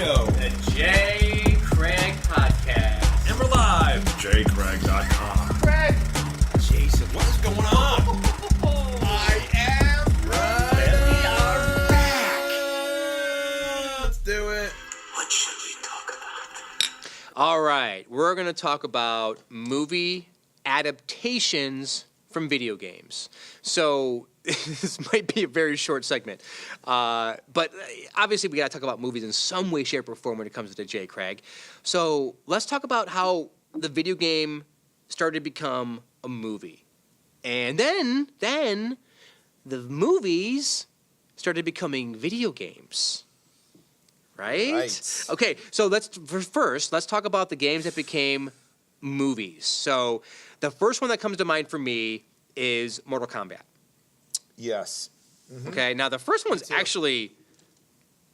show. The J. Craig Podcast. And we're live. thejaycraig.com. Craig. Jason, what is going on? I am right. We are back. Let's do it. What should we talk about? All right. We're going to talk about movie adaptations from video games. So this might be a very short segment. But obviously we got to talk about movies in some way, shape, or form when it comes to J. Craig. So let's talk about how the video game started to become a movie. And then the movies started becoming video games. Right? Okay, so let's talk about the games that became movies. So the first one that comes to mind for me is Mortal Kombat. Yes. Mm-hmm. Okay, now the first one's actually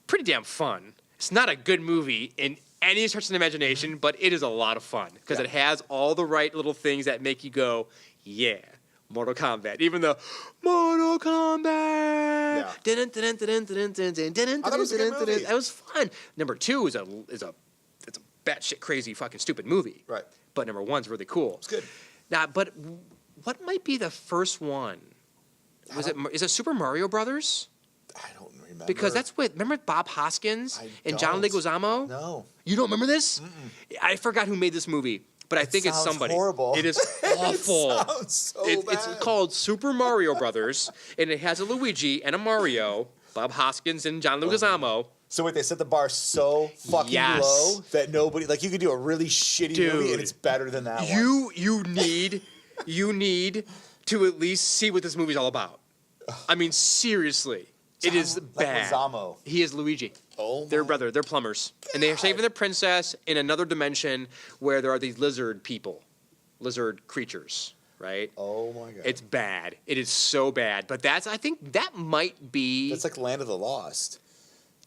pretty damn fun. It's not a good movie in any stretch of the imagination, but it is a lot of fun because it has all the right little things that make you go, yeah, Mortal Kombat. Even the Mortal Kombat. I thought it was a good movie. That was fun. Number two is a batshit crazy fucking stupid movie. Right. But number one's really cool. It's good. Now, but what might be the first one? Is it Super Mario Brothers? I don't remember. Because remember Bob Hoskins and John Leguizamo? No. You don't remember this? Mm-mm. I forgot who made this movie, but I think it's somebody. Horrible. It is awful. It sounds so bad. It's called Super Mario Brothers, and it has a Luigi and a Mario, Bob Hoskins and John Leguizamo. So wait, they set the bar so fucking low that nobody, like, you could do a really shitty movie and it's better than that one. You need to at least see what this movie's all about. I mean, seriously. It is bad. Leguizamo. He is Luigi. Oh, Their brother. They're plumbers. And they are saving the princess in another dimension where there are these lizard creatures, right? Oh my god. It's bad. It is so bad. But I think that might be... That's like Land of the Lost.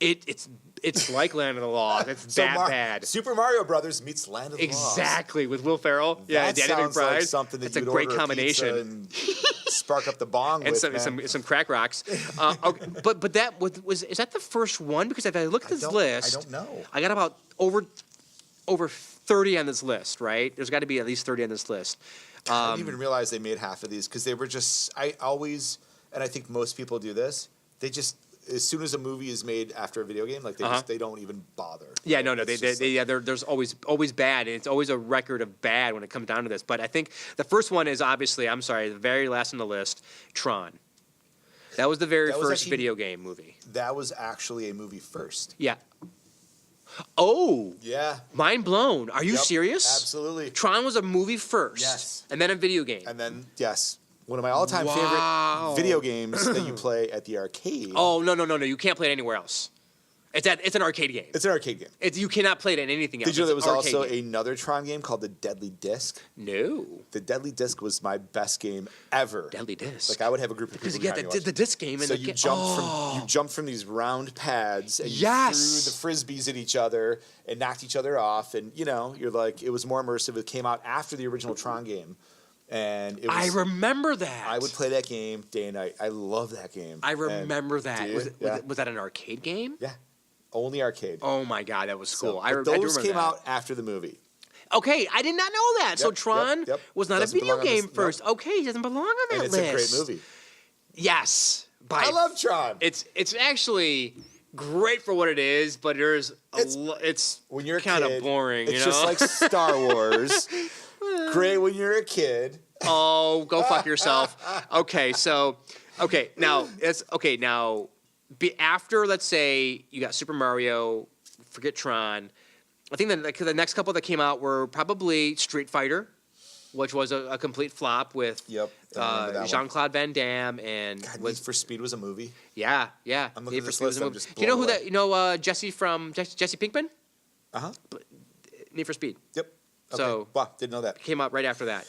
It's like Land of the Lost. It's bad. Super Mario Brothers meets Land of the Lost. Exactly, with Will Ferrell. That Danny sounds McBride. like something that It's a you'd great order combination. A pizza and spark up the bong and with, some crack rocks. Okay, but that is that the first one? Because if I look at this list, I don't know. I got about over 30 on this list. Right? There's got to be at least 30 on this list. I didn't even realize they made half of these because they were just. I always, and I think most people do this. They just. As soon as a movie is made after a video game, like they don't even bother. Yeah, no, there's always bad, and it's always a record of bad when it comes down to this. But I think the first one is obviously, the very last on the list, Tron. That was the very first video game movie. That was actually a movie first. Yeah. Oh. Yeah. Mind blown. Are you serious? Absolutely. Tron was a movie first. Yes. And then a video game. And then, yes. One of my all-time favorite video games that you play at the arcade. Oh, no. You can't play it anywhere else. It's an arcade game. It's an arcade game. You cannot play it in anything else. Did you know there was also another Tron game called the Deadly Disc? No. The Deadly Disc was my best game ever. Deadly Disc. Like, I would have a group of people. Because you the disc game. So you jumped from these round pads and you threw the frisbees at each other and knocked each other off. And, you're like, it was more immersive. It came out after the original Tron game. And it was, I remember that. I would play that game day and night. I love that game. I remember that. Was that an arcade game? Yeah. Only arcade. Oh my god, that was cool. So, those came out after the movie. Okay, I did not know that. So Tron was not a video game first. Nope. Okay, it doesn't belong on that list. And it's a great movie. Yes. I love Tron. It's actually great for what it is, but it's when you're kind of boring. It's just like Star Wars. Great when you're a kid. Oh, go fuck yourself. Now after, let's say you got Super Mario, forget Tron. I think the next couple that came out were probably Street Fighter, which was a complete flop with Jean-Claude Van Damme and Need for Speed was a movie. Yeah. I'm looking at this list. I'm just Do you know who that? Jesse Pinkman? Need for Speed. Yep. Okay. So didn't know that. Came out right after that.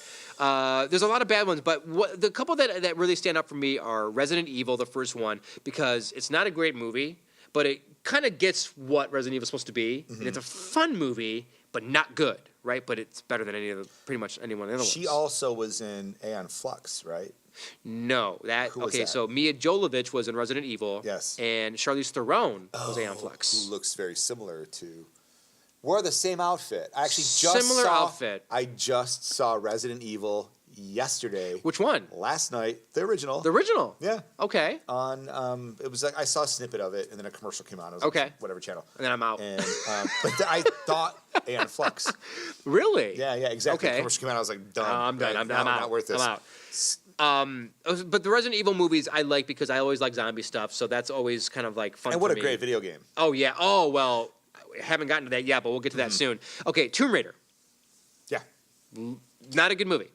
There's a lot of bad ones, but the couple that really stand out for me are Resident Evil, the first one, because it's not a great movie, but it kind of gets what Resident Evil is supposed to be, and it's a fun movie, but not good. right? But it's better than pretty much anyone else. She also was in Aeon Flux, right? No, Who was okay. that? So Mia Jovovich was in Resident Evil. Yes. And Charlize Theron was Aeon Flux. Who looks very similar to. Wore the same outfit. I actually Similar outfit. I just saw Resident Evil yesterday. Which one? Last night. The original. The original. Yeah. Okay. On it was like I saw a snippet of it and then a commercial came on. It was Okay. like whatever channel. And then I'm out. And but I thought Aeon Flux. Really? Yeah, exactly. Okay. The commercial came out. I was like, done. I'm done. I'm not out. worth this. I'm out. But the Resident Evil movies I like because I always like zombie stuff, so that's always kind of like fun. And what for a me. great video game. Oh yeah. Oh well, I haven't gotten to that yet, but we'll get to that soon. Okay, Tomb Raider. Yeah. Not a good movie.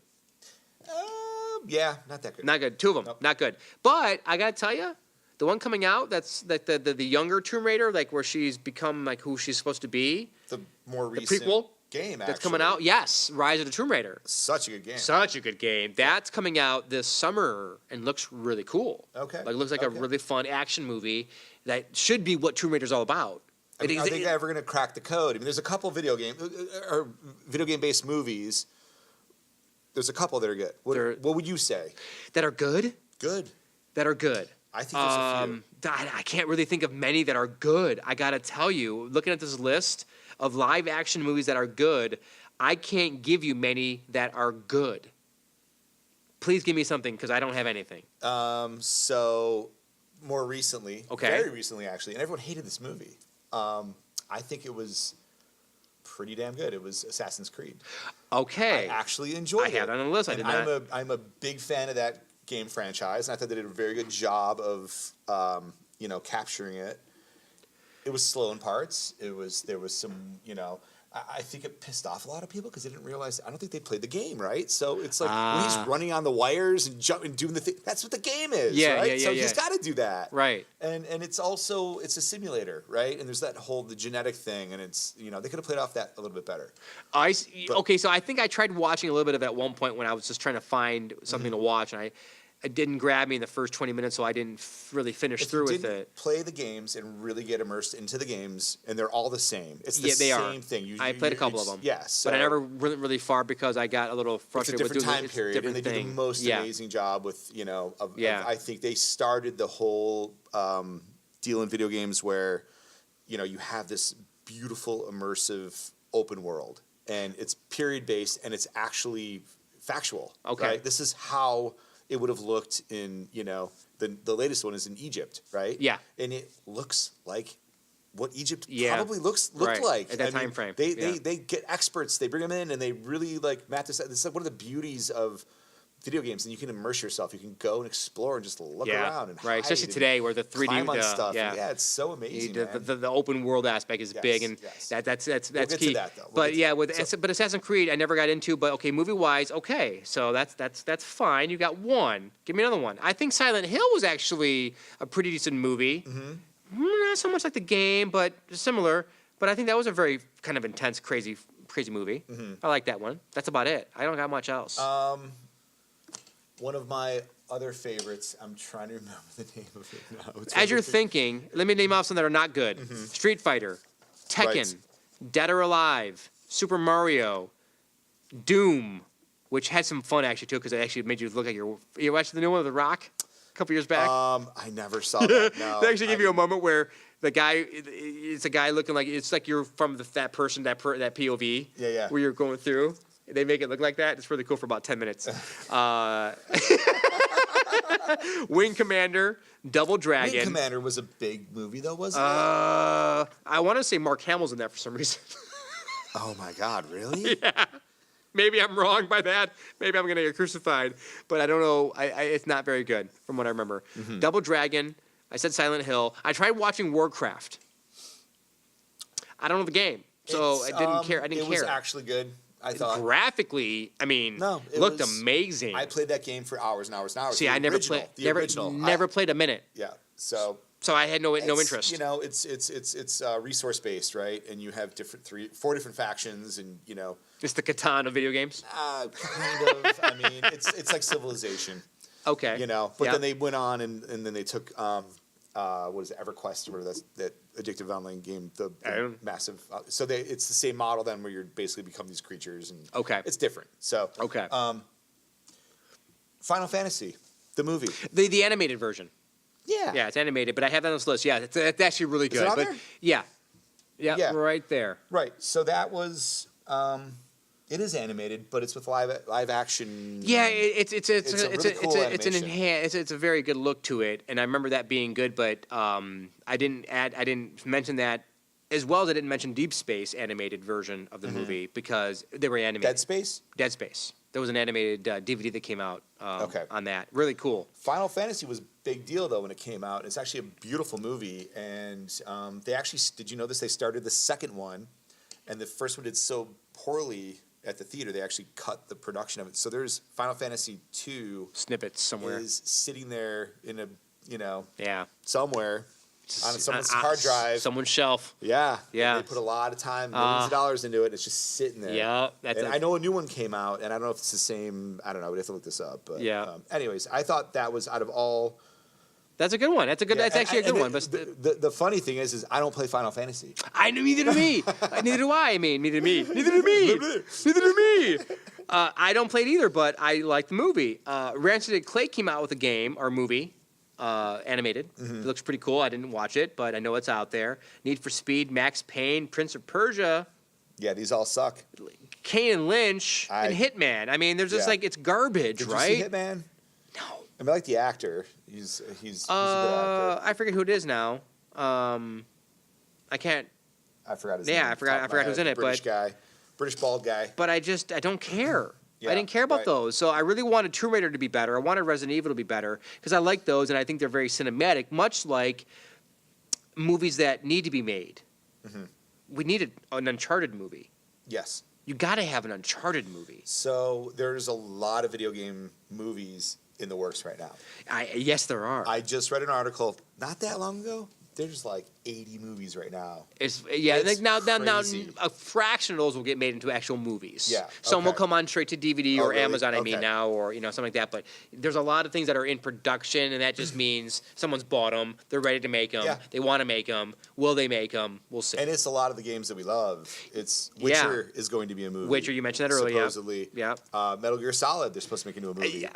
Yeah, not that good. Not good. Two of them. Nope. Not good. But I gotta tell you, the one coming out that's like the younger Tomb Raider, like where she's become like who she's supposed to be. The more recent prequel game that's coming out. Yes, Rise of the Tomb Raider. Such a good game. Such a good game. That's coming out this summer and looks really cool. Okay. Like looks like a Okay. really fun action movie that should be what Tomb Raider's all about. I mean, are they ever going to crack the code? I mean, there's a couple video game based movies. There's a couple that are good. What would you say? That are good? Good. That are good. I think there's a few. I can't really think of many that are good. I gotta tell you, looking at this list of live action movies that are good, I can't give you many that are good. Please give me something because I don't have anything. So more recently, Okay. very recently actually, and everyone hated this movie. I think it was pretty damn good. It was Assassin's Creed. Okay. I actually enjoyed it. I had it on the list. I And did not. I'm a big fan of that game franchise, and I thought they did a very good job of capturing it. It was slow in parts. There was some, I think it pissed off a lot of people because they didn't realize. I don't think they played the game right. So it's like when he's running on the wires and jumping, doing the thing. That's what the game is, Yeah, right? yeah, So yeah, he's yeah. got to do that, Right. And it's a simulator, right? And there's that whole the genetic thing, and it's they could have played off that a little bit better. Okay, so I think I tried watching a little bit of it at one point when I was just trying to find something to watch, and it didn't grab me in the first 20 minutes, so I didn't really finish If through you with didn't it. play the games and really get immersed into the games, and they're all the same. It's the Yeah, they are. same thing. I played a couple of them. Yes, but I never went really far because I got a little It's a frustrated with different doing time it's a period, and different they thing. did the most Yeah. amazing job with Yeah. I think they started the whole deal in video games where you have this beautiful immersive open world, and it's period based, and it's actually factual. Okay. Right? This is how it would have looked in the latest one is in Egypt, right? Yeah. And it looks like what Egypt Yeah. probably looked Right. like At that time frame. They get experts, they bring them in, and they really map this out. This is like one of the beauties of video games, and you can immerse yourself. You can go and explore and just look around and right. hide Especially and today where the 3D climb on stuff. Yeah. It's so amazing. man. The open world aspect is Yes, big, and yes. that's We'll get to key. that, though. We'll But get yeah, to but Assassin's Creed I never got into. But okay, movie wise, okay, so that's fine. You got one. Give me another one. I think Silent Hill was actually a pretty decent movie. Not so much like the game, but similar. But I think that was a very kind of intense, crazy movie. I like that one. That's about it. I don't got much else. One of my other favorites, I'm trying to remember the name of it now. It's As you're wonderful. thinking, let me name off some that are not good. Street Fighter, Tekken, Right. Dead or Alive, Super Mario, Doom, which had some fun actually too, because it actually made you look like you watched the new one with The Rock a couple years back. I never saw that. No, They actually give you a moment where the guy, it's a guy looking like it's like you're from that person, that POV. Yeah. Where you're going through. They make it look like that. It's really cool for about 10 minutes. Wing Commander, Double Dragon. Wing Commander was a big movie though, wasn't it? I want to say Mark Hamill's in that for some reason. Oh my God, really? Yeah. Maybe I'm wrong by that. Maybe I'm going to get crucified. But I don't know. It's not very good from what I remember. Double Dragon. I said Silent Hill. I tried watching Warcraft. I don't know the game. So I didn't care. I didn't It care. was actually good, I thought. Graphically, I mean, No, it looked was- amazing. I played that game for hours and hours and hours. See, The I never original, played. The original. Never played a minute. Yeah. So So I had no it's, interest. It's resource based, right? And you have four different factions, and It's the Catan of video games. kind of. I mean, it's like Civilization, Okay. But Yeah. then they went on and then they took what is it, EverQuest, or that's that addictive online game, the don't- massive. So it's the same model then, where you're basically become these creatures, and Okay. it's different. So Okay. Final Fantasy, the movie. The animated version. Yeah. Yeah, it's animated, but I have that on this list. Yeah, it's actually really good. it on but there? Yeah. Yeah. Right there. Right. So that was. It is animated, but it's with live action. Yeah, it's a really cool animation. it's a very good look to it, and I remember that being good. But I didn't mention that, as well as I didn't mention Deep Space animated version of the movie because they were animated. Dead Space. Dead Space. There was an animated DVD that came out on that. Really cool. Final Fantasy was a big deal though when it came out. It's actually a beautiful movie, and they actually did you know this? They started the second one, and the first one did so poorly at the theater they actually cut the production of it. So there's Final Fantasy 2 Snippets somewhere. is sitting there in a Yeah. somewhere on someone's hard drive. Someone's shelf. Yeah. Yeah. And they put a lot of time, millions of dollars into it. It's just sitting there. Yeah. I know a new one came out, and I don't know if it's the same. I don't know. We'd have to look this up. But Yeah. Anyways, I thought that was out of all. That's a good one. That's actually a good one. But The funny thing is I don't play Final Fantasy. I know, neither do me. Neither do I. I mean, neither do me. Neither do me. Neither do me. I don't play it either, but I like the movie. Rancid Clay came out with a game or movie, animated. Mm-hmm. It looks pretty cool. I didn't watch it, but I know it's out there. Need for Speed, Max Payne, Prince of Persia, Yeah, these all suck. Kane and Lynch, and Hitman. I mean, there's just it's garbage, Did right? you see Hitman? No. I mean, I like the actor. He's a good actor. I forget who it is now. I can't. I forgot his Yeah, name. I forgot who's in it, British but- guy, British bald guy. But I don't care. Yeah, I didn't care about right. those. So I really wanted Tomb Raider to be better. I wanted Resident Evil to be better because I like those and I think they're very cinematic, much like movies that need to be made. Mm-hmm. We needed an Uncharted movie. Yes. You got to have an Uncharted movie. So there's a lot of video game movies in the works right now. Yes, there are. I just read an article not that long ago. There's like 80 movies right now. It's It's now crazy. a fraction of those will get made into actual movies. Yeah, Some will okay. come on straight to DVD or really? Amazon. I mean Okay. now, or something like that. But there's a lot of things that are in production, and that just means someone's bought them. They're ready to make them. Yeah. They want to make them. Will they make them? We'll see. And it's a lot of the games that we love. It's Witcher is going to be a movie. Witcher, you mentioned that earlier. Supposedly. Yeah. Metal Gear Solid, they're supposed to make into a movie.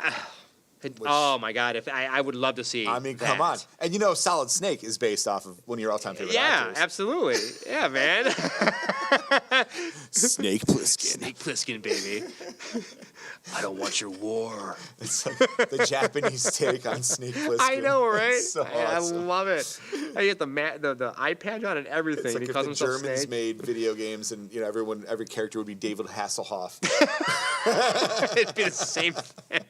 Oh my God! If I would love to see. I mean, come on. And Solid Snake is based off of one of your all-time favorite actors. Absolutely. Yeah, man. Snake Plissken. Snake Plissken, baby. I don't want your war. It's like the Japanese take on Snake Plissken. I know, right? It's so awesome. I love it. I get the eye patch on and everything. It's like He if calls the himself Germans Snake. made video games and every character would be David Hasselhoff. It'd be the same thing.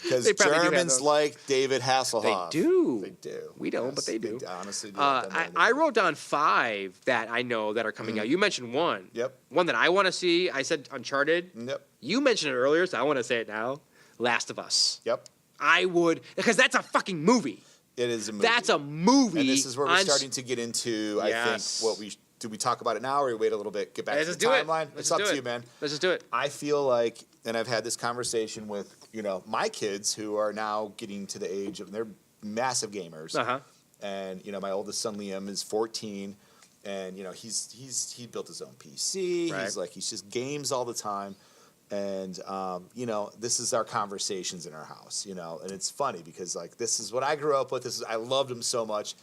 Because They probably do have Germans those. like David Hasselhoff. They do. They do. We don't, Yes, but they do. honestly do. I wrote down 5 that I know that are coming out. You mentioned one. Yep. One that I want to see. I said Uncharted. Yep. You mentioned it earlier, so I want to say it now. Last of Us. Yep. I would, because that's a fucking movie. It is a movie. That's a movie. And this is where we're starting to get into, Yes. I think, do we talk about it now or we wait a little bit, get back Let's to the just do it. timeline? Let's It's just up do to it. you, man. Let's just do it. I feel like, and I've had this conversation with, my kids who are now getting to the age of, they're massive gamers. Uh-huh. And, my oldest son, Liam, is 14. And, he built his own PC. Right. He's just games all the time. And, this is our conversations in our house, and it's funny because, this is what I grew up with. I loved him so much.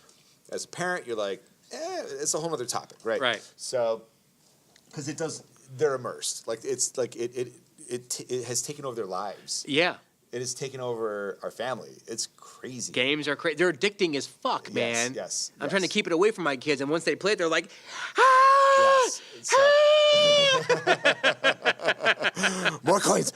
As a parent, you're like, it's a whole other topic, right? Right. So, because they're immersed. It has taken over their lives. Yeah. It has taken over our family. It's crazy. Games are crazy. They're addicting as fuck, man. Yes. I'm trying to keep it away from my kids, and once they play it, they're like, ah! Yes. More coins.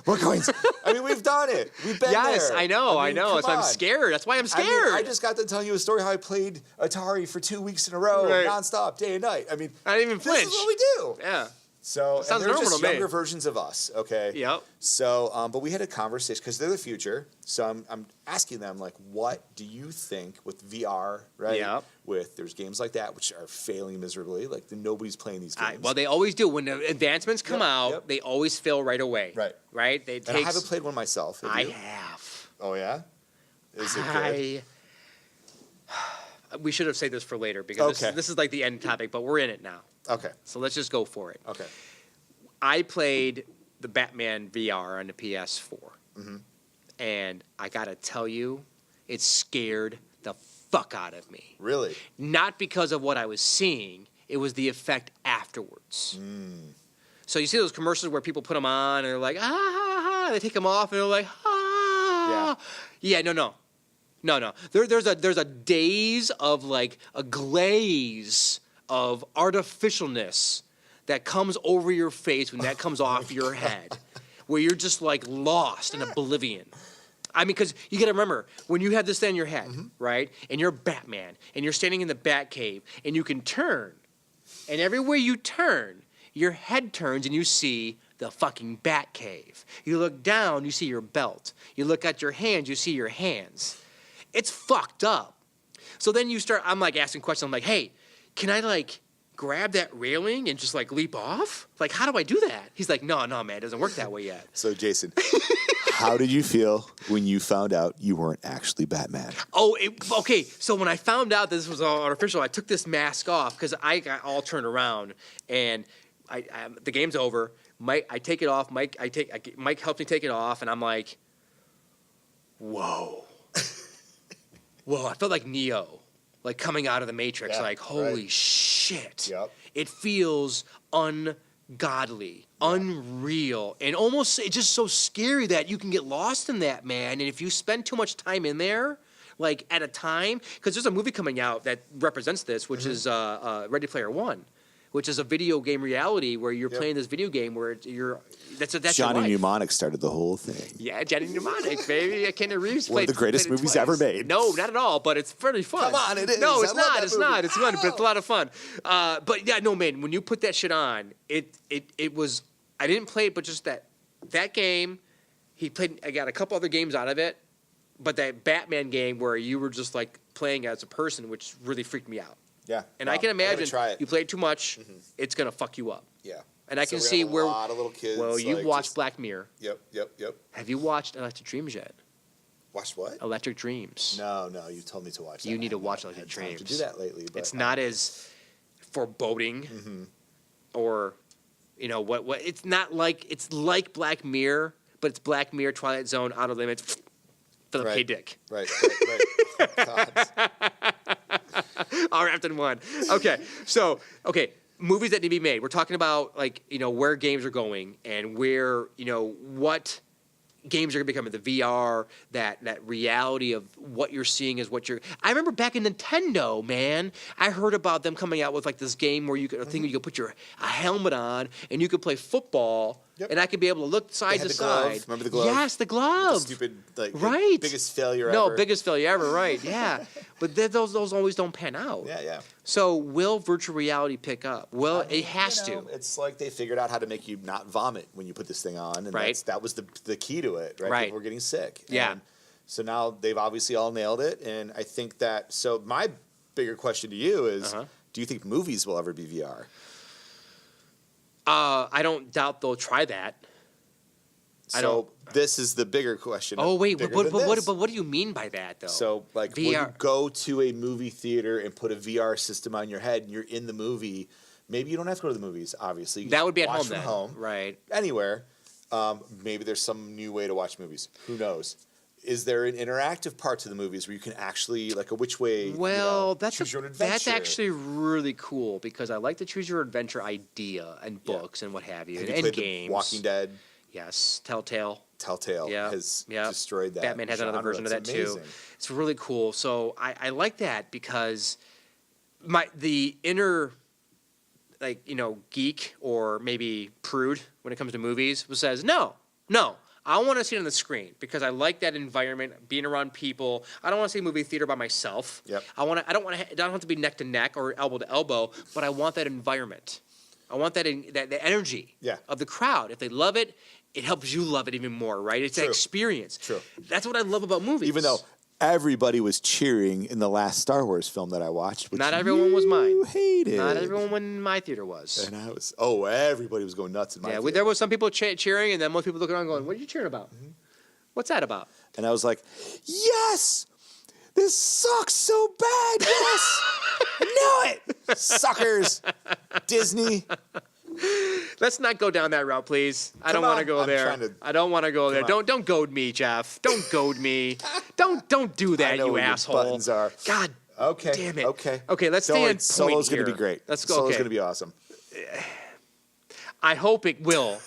I mean, we've done it. We've been there. Yes, I know. come So I'm on. scared. That's why I'm I scared. mean, I just got to tell you a story how I played Atari for 2 weeks in a row, Right. nonstop, day and night. I mean, I didn't even flinch. This is what we do. Yeah. So, Sounds and they're normal just to me. younger versions of us, okay? Yep. So, but we had a conversation because they're the future. So I'm asking them what do you think with VR, right? Yep. There's games like that which are failing miserably, nobody's playing these games. Well, they always do. When the advancements come out, yep. they always fail right away. Right. Right? And I haven't played one myself. Have I you? have. Oh yeah. Is it good? We should have saved this for later because this is like the end topic, but we're in it now. Okay. So let's just go for it. Okay. I played the Batman VR on the PS4. Mm-hmm. And I got to tell you, it scared the fuck out of me. Really? Not because of what I was seeing. It was the effect afterwards. So you see those commercials where people put them on and they're like, ah, they take them off and they're like, ah. Yeah, no. There's a daze of like a glaze of artificialness that comes over your face when that comes off your head, where you're just like lost in oblivion. I mean, because you got to remember, when you have this thing in your head, right, and you're Batman, and you're standing in the Batcave, and you can turn, and everywhere you turn, your head turns and you see the fucking Batcave. You look down, you see your belt. You look at your hands, you see your hands. It's fucked up. So then I'm like asking questions. I'm like, hey, can I like grab that railing and just like leap off? Like, how do I do that? He's like, no, man, it doesn't work that way yet. So, Jason, how did you feel when you found out you weren't actually Batman? Okay. So when I found out this was all artificial, I took this mask off because I got all turned around and the game's over. I take it off. Mike helps me take it off, and I'm like, whoa. Whoa, I felt like Neo, like coming out of the Matrix, like, holy shit. Yep. It feels ungodly, unreal, and almost it's just so scary that you can get lost in that, man. And if you spend too much time in there, like at a time, because there's a movie coming out that represents this, which is Ready Player One, which is a video game reality where you're playing this video game where that's Johnny your life. Mnemonic started the whole thing. Yeah, Johnny Mnemonic, baby. Keanu Reeves One of the greatest movies ever made. No, not at all, but it's pretty fun. Come on, it is. No, it's I love not. that It's movie. not. It's fun, but it's a lot of fun. But yeah, no, man, when you put that shit on, it was, I didn't play it, but just that game, I got a couple other games out of it, but that Batman game where you were just like playing as a person, which really freaked me out. Yeah. And I can imagine try it. you play it too much, it's going to fuck you up. Yeah. And I can So see we have where. a lot of little kids. Well, you like, watched Black Mirror. Yep. Have you watched Electric Dreams yet? Watched what? Electric Dreams. No, you told me to watch that. You need to I watch haven't Electric had time Dreams. to do that lately. But It's not as foreboding or, what it's not like, it's like Black Mirror, but it's Black Mirror, Twilight Zone, Outer Limits, Philip K. Dick. Right. God. All wrapped in one. Okay, movies that need to be made. We're talking about where games are going and where what games are going to become the VR, that reality of what you're seeing is what you're. I remember back in Nintendo, man, I heard about them coming out with like this game where you could you could put a helmet on and you could play football. Yep. And I could be able to look side to side. Glove. Remember the glove? Yes, the glove. The stupid, right. biggest failure ever. No, biggest failure ever, right, yeah. But those always don't pan out. Yeah. So will virtual reality pick up? Well, it has to. It's like they figured out how to make you not vomit when you put this thing on. And that was the key to it, right? People were getting sick. Yeah. And so now they've obviously all nailed it. And I think that, so my bigger question to you is, do you think movies will ever be VR? I don't doubt they'll try that. So this is the bigger question. Oh wait, but what do you mean by that though? So like VR. when you go to a movie theater and put a VR system on your head and you're in the movie, maybe you don't have to go to the movies. Obviously, you that can would be at watch home from then, home, right? Anywhere. Maybe there's some new way to watch movies. Who knows? Is there an interactive part to the movies where you can actually like a which way? Well, choose your own adventure? that's actually really cool because I like the choose your adventure idea and books and what have you, Have you and played games. The Walking Dead. Yes, Telltale has destroyed that. Batman has another version of that too. It's really cool. So I like that because the inner geek or maybe prude when it comes to movies says no. I want to see it on the screen because I like that environment, being around people. I don't want to see a movie theater by myself. Yep. I don't have to be neck to neck or elbow to elbow, but I want that environment. I want that energy of the crowd. If they love it, it helps you love it even more, right? It's that experience. True. That's what I love about movies. Even though everybody was cheering in the last Star Wars film that I watched, which not everyone was mine. Hated. Not everyone in my theater was. And I was. Everybody was going nuts in my theater. There was some people cheering, and then most people looking around going, "What are you cheering about? What's that about?" And I was like, "Yes, this This sucks so bad. Yes, I knew it. Suckers, Disney. Let's not go down that route, please. I don't Come want to on. go I'm there. trying to- I don't want to go there. Come on. Don't goad me, Jeff. Don't goad me. Don't do that, I know you where your asshole. buttons are. God Okay. damn it. Okay. Okay, let's Don't stay worry, on point Solo's here. gonna be great. Let's go. Solo's Okay. gonna be awesome. I hope it will.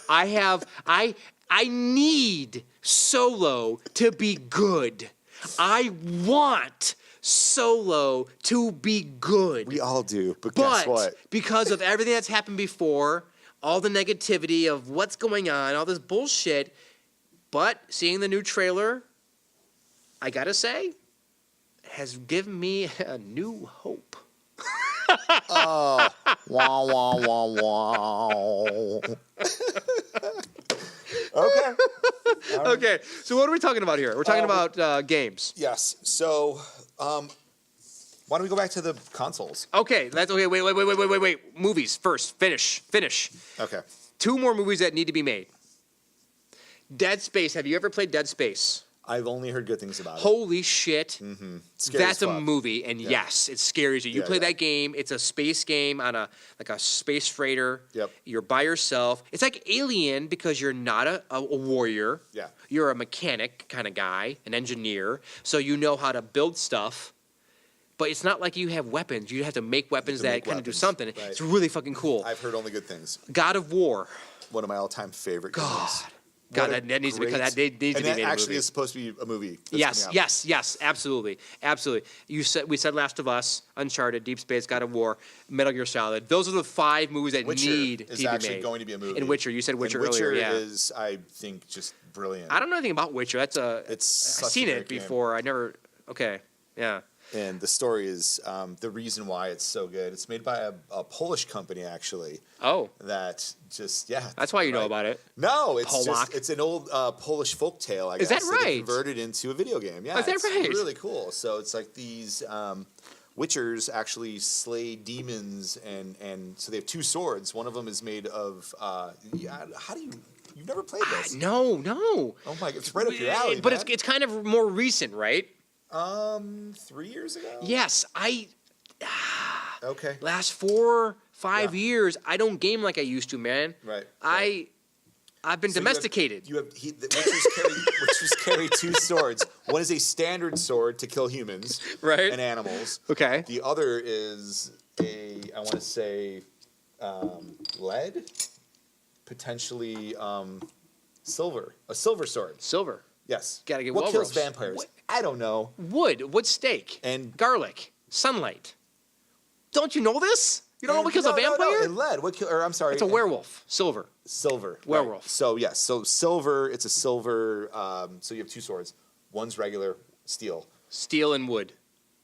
I need Solo to be good. I want Solo to be good. We all do, but guess what? Because of everything that's happened before, all the negativity of what's going on, all this bullshit, but seeing the new trailer, I gotta say, has given me a new hope. Wow, wow, wow, wow. Okay. Okay, so what are we talking about here? We're talking about games. Yes. So, why don't we go back to the consoles? Okay, that's okay. Wait. Movies first. Finish. Okay. 2 more movies that need to be made. Dead Space. Have you ever played Dead Space? I've only heard good things about it. Holy shit. Scary That's as a fuck. movie, and yes, it's scary as you. You Yeah, play yeah. that game. It's a space game on a space freighter. Yep. You're by yourself. It's like Alien because you're not a warrior. Yeah. You're a mechanic kind of guy, an engineer. So you know how to build stuff. But it's not like you have weapons. You have to make weapons that make kind of do weapons, something. right. It's really fucking cool. I've heard only good things. God of War. One of my all-time favorite games. God, What a that needs to be great- that needs to be and made that a actually movie. is supposed to be a movie. that's Yes, coming out. yes, absolutely. We said Last of Us, Uncharted, Deep Space, God of War, Metal Gear Solid. Those are the 5 movies that Witcher need is to be actually made. going to be a movie. And Witcher, you said Witcher and earlier, yeah. is, I think, just brilliant. I don't know anything about Witcher. It's It's such I've seen a it great game. before. I never. Okay, yeah. And the story is the reason why it's so good. It's made by a Polish company, actually. Oh, That just that's why you know right. about it. No, it's Polak. it's an old Polish folk tale. I Is guess, that they right? converted into a video game. Yeah, Is that it's right? really cool. So it's like these Witchers actually slay demons, and so they have 2 swords. One of them is made of how do you've never played this? No. Oh my, it's right up your alley. But man. it's kind of more recent, right? 3 years ago. Yes, Okay. last 4-5 Yeah. years, I don't game like I used to, man. Right. I've been So domesticated. the Witchers carry 2 swords. One is a standard sword to kill humans Right. and animals. Okay. The other is I want to say, lead, potentially silver, a silver sword. Silver. Yes. Gotta get what well kills roast. vampires? What? I don't know. Wood steak, And garlic, sunlight. Don't you know this? You don't know what kills a vampire? No, and lead. I'm sorry. It's a werewolf. Silver. Silver. Werewolf. Right. So yes. So silver. It's a silver. So you have 2 swords. One's regular steel. Steel and wood.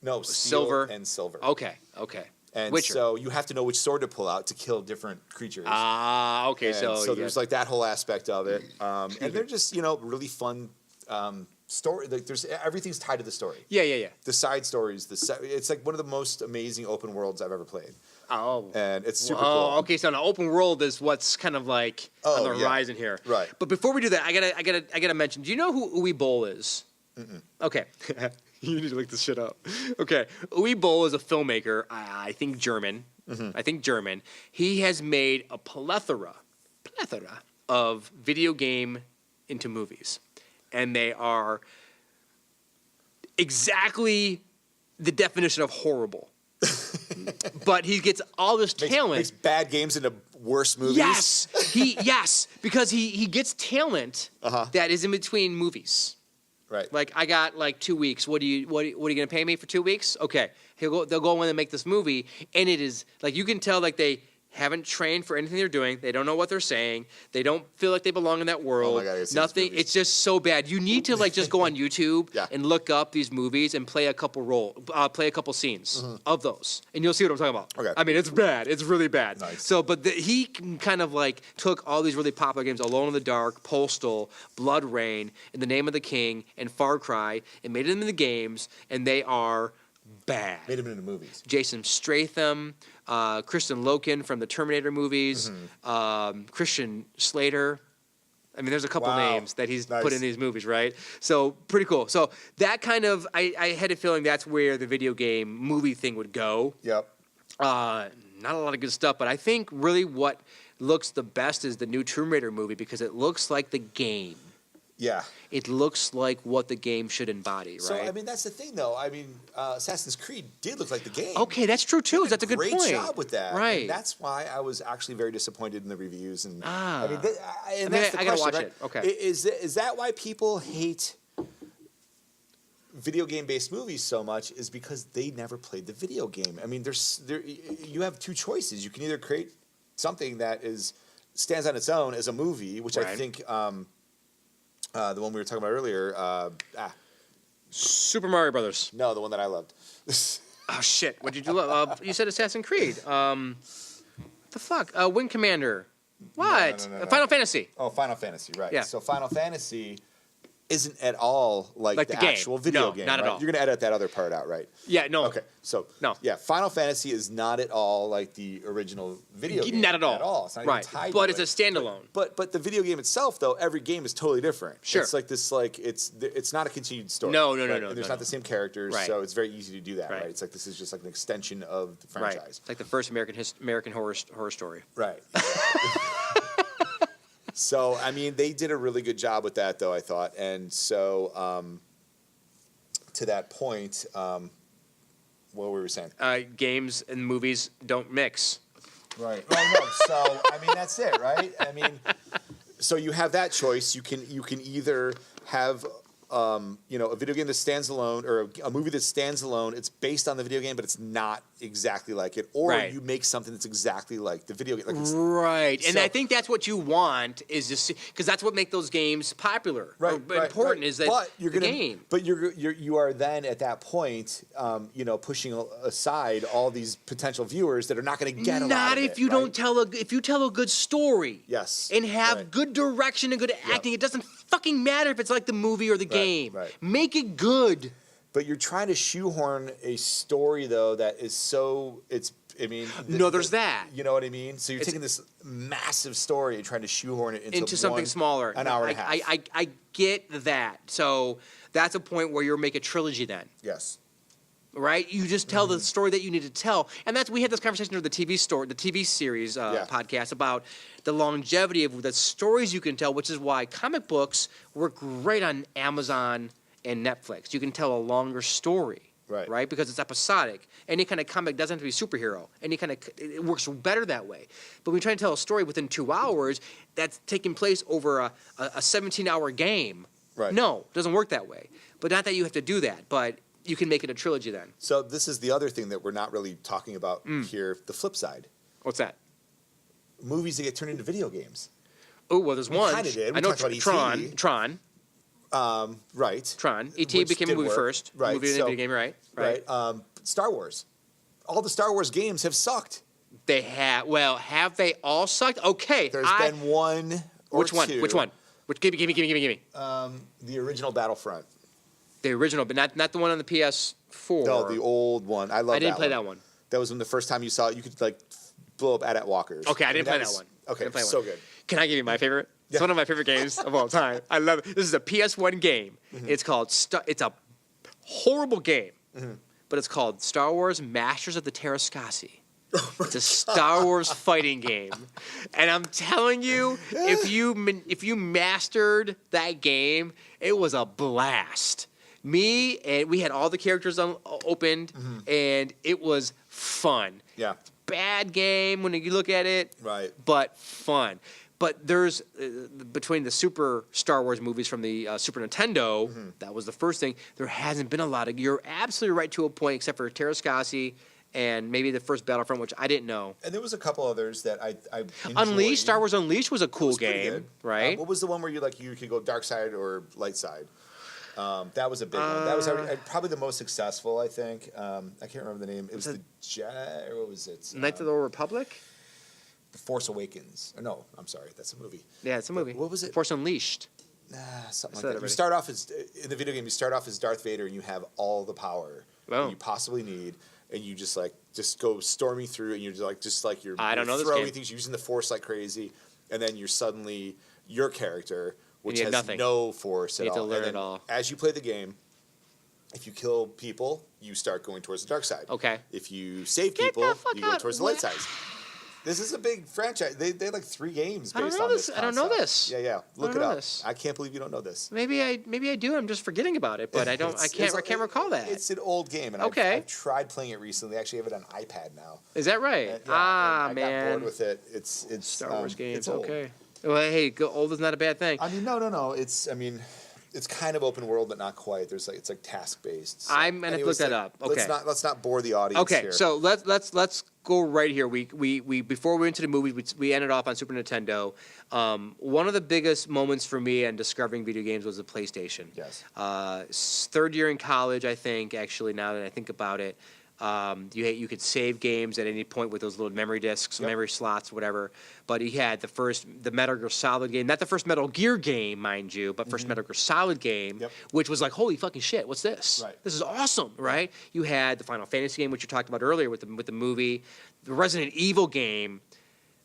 No, steel Silver. and silver. Okay. And Witcher. so you have to know which sword to pull out to kill different creatures. Ah, okay. And So you there's got- like that whole aspect of it, and they're just really fun story. Like there's everything's tied to the story. yeah. The side stories, it's like one of the most amazing open worlds I've ever played, Oh. and it's super Oh, cool. okay. So an open world is what's kind of like on the yeah. horizon here. Right. But before we do that, I gotta mention. Do you know who Uwe Boll is? Okay. You need to look this shit up. Okay. Uwe Boll is a filmmaker. I think German. I think German. He has made a plethora of video game into movies, and they are exactly the definition of horrible. But he gets all this talent. Makes bad games into worse movies. Yes, because he gets talent that is in between movies. Right. Like I got like 2 weeks. What are you gonna pay me for 2 weeks? Okay, they'll go in and make this movie, and it is like you can tell like they haven't trained for anything they're doing. They don't know what they're saying. They don't feel like they belong in that world. Oh my God, I gotta see these Nothing. movies. It's just so bad. You need to like just go on YouTube Yeah. and look up these movies and play a couple scenes of those, and you'll see what I'm talking about. Okay. I mean, it's bad. It's really bad. Nice. So, but he kind of like took all these really popular games, Alone in the Dark, Postal, Blood Rain, In the Name of the King, and Far Cry, and made them into games, and they are bad. Made them into movies. Jason Statham, Kristen Loken from the Terminator movies, Mm-hmm. Christian Slater. I mean, there's a couple Wow. names that he's Nice. put in these movies, right? So pretty cool. So that kind of, I had a feeling that's where the video game movie thing would go. Yep. Not a lot of good stuff, but I think really what looks the best is the new Tomb Raider movie because it looks like the game. Yeah. It looks like what the game should embody, right? So I mean, that's the thing, though. I mean, Assassin's Creed did look like the game. Okay, that's true too. That's a good point. Great job with that. Right. And that's why I was actually very disappointed in the reviews. And Ah. I mean, and I mean, that's the I gotta question, watch right? it. Okay. Is that why people hate video game based movies so much? Is because they never played the video game. I mean, you have two choices. You can either create something that stands on its own as a movie, which I Right. think the one we were talking about earlier. Super Mario Brothers. No, the one that I loved. Oh shit! What did you love? You said Assassin's Creed. The fuck? Wing Commander. What? No. Final Fantasy. Oh, Final Fantasy, right. Yeah. So Final Fantasy isn't at all like Like the the game. actual video No, game. not at right? all. You're going to edit that other part out, right? Yeah. No. Okay. So, No. yeah, Final Fantasy is not at all like the original video game. Not at all. At all. It's not Right. even tied But to it's it. a standalone. But the video game itself, though, every game is totally different. Sure. It's like this, it's not a continued story. No, right? no, And there's not the same characters, Right. so it's very easy to do that, Right. right? It's like this is just like an extension of the Right. franchise. It's like the first American horror story. Right. So, I mean, they did a really good job with that, though, I thought. And so, to that point, what were we saying? Games and movies don't mix. Right. Oh, no. So, I mean, that's it, right? I mean, so you have that choice. You can either have a video game that stands alone or a movie that stands alone. It's based on the video game, but it's not exactly like it. Or Right. you make something that's exactly like the video game. Like it's, Right, and So- I think that's what you want is just because that's what makes those games popular. right, or right, important right. is that but you're the gonna, game. But you are then at that point, pushing aside all these potential viewers that are not going to get a lot Not of if it, you right? don't if you tell a good story. Yes, And have right. good direction and good acting. It doesn't fucking matter if it's like the movie or the game. right. Make it good. But you're trying to shoehorn a story though that is so No, there's that. You know what I mean? So you're taking this massive story and trying to shoehorn it into something smaller. an hour and a half. I get that. So that's a point where you're make a trilogy then. Yes. Right, you just tell Mm-hmm. the story that you need to tell, and we had this conversation with the TV series podcast about the longevity of the stories you can tell, which is why comic books work great on Amazon and Netflix. You can tell a longer story, Right. Because it's episodic. Any kind of comic doesn't have to be superhero. It works better that way. But when you try to tell a story within 2 hours, that's taking place over a 17-hour game. Right. No, it doesn't work that way. But not that you have to do that, but you can make it a trilogy then. So this is the other thing that we're not really talking about here. The flip side: What's that? movies that get turned into video games. Oh, well, there's one. kinda did. We I know talked about E.T.. Tron. Right. Tron. E.T. Which became a did movie work. first. Right. Movie and So- video game, right? Right. Star Wars. All the Star Wars games have sucked. They have. Well, have they all sucked? Okay. There's been one or Which one? two. Which one? Give me. The original Battlefront. The original, but not the one on the PS4. No, the old one. I love. I didn't play that one. That was when the first time you saw it. You could like blow up AT-AT walkers. Okay, I didn't play that was- one. Okay, Didn't play so one. good. Can I give you my favorite? It's Yeah. one of my favorite games of all time. I love it. This is a PS1 game. Mm-hmm. It's called. It's a horrible game, Mm-hmm. but it's called Star Wars: Masters of the Terrascasi. It's a Star Wars fighting game, and I'm telling you, if you mastered that game, it was a blast. Me and we had all the characters opened, and it was fun. Yeah. Bad game when you look at it, Right. but fun. But there's between the Super Star Wars movies from the Super Nintendo, that was the first thing. There hasn't been a lot of. You're absolutely right to a point, except for Terrascasi and maybe the first Battlefront, which I didn't know. And there was a couple others that I enjoyed. Unleashed, Star Wars Unleashed was a cool was pretty game, good. right? What was the one where you could go dark side or light side? That was a big one. That was probably the most successful, I think. I can't remember the name. It was the or what was it? Knights of the Old Republic? The Force Awakens. Or no, I'm sorry, that's a movie. Yeah, it's a movie. What was it? Force Unleashed. Something like Say that that. You already. start off as in the video game. You start off as Darth Vader, and you have all the power Oh. that you possibly need, and you just go storming through, and you're just like you're I don't know this throwing game. things, using the Force like crazy, and then you're suddenly your character, which you has have nothing. no force at You have to all. learn And it then all. as you play the game, if you kill people, you start going towards the dark side. Okay. If you save Get the people, fuck you go out. towards the light side. This is a big franchise. They had like 3 games I don't based know on this. this. I don't know concept. this. Yeah. Look don't it know up. this. I can't believe you don't know this. Maybe I do. I'm just forgetting about it, but I don't. I can't recall that. It's an old game, and Okay. I've tried playing it recently. I actually have it on iPad now. Is that right? And, Ah, and I man. got bored with it. It's Star Wars games. It's old. Okay. Well, hey, old is not a bad thing. I mean, no. It's kind of open world, but not quite. It's like task based. So I'm gonna look that up. Okay. Let's not bore the audience. Okay, here. so let's go right here. We before we went to the movies, we ended off on Super Nintendo. One of the biggest moments for me in discovering video games was the PlayStation. Yes. Third year in college, I think. Actually, now that I think about it, you could save games at any point with those little memory discs, memory slots, whatever. But he had the Metal Gear Solid game, not the first Metal Gear game, mind you, but first Metal Gear Solid game, which was like, holy fucking shit, what's this? Right. This is awesome, right? You had the Final Fantasy game, which you talked about earlier with the movie, the Resident Evil game,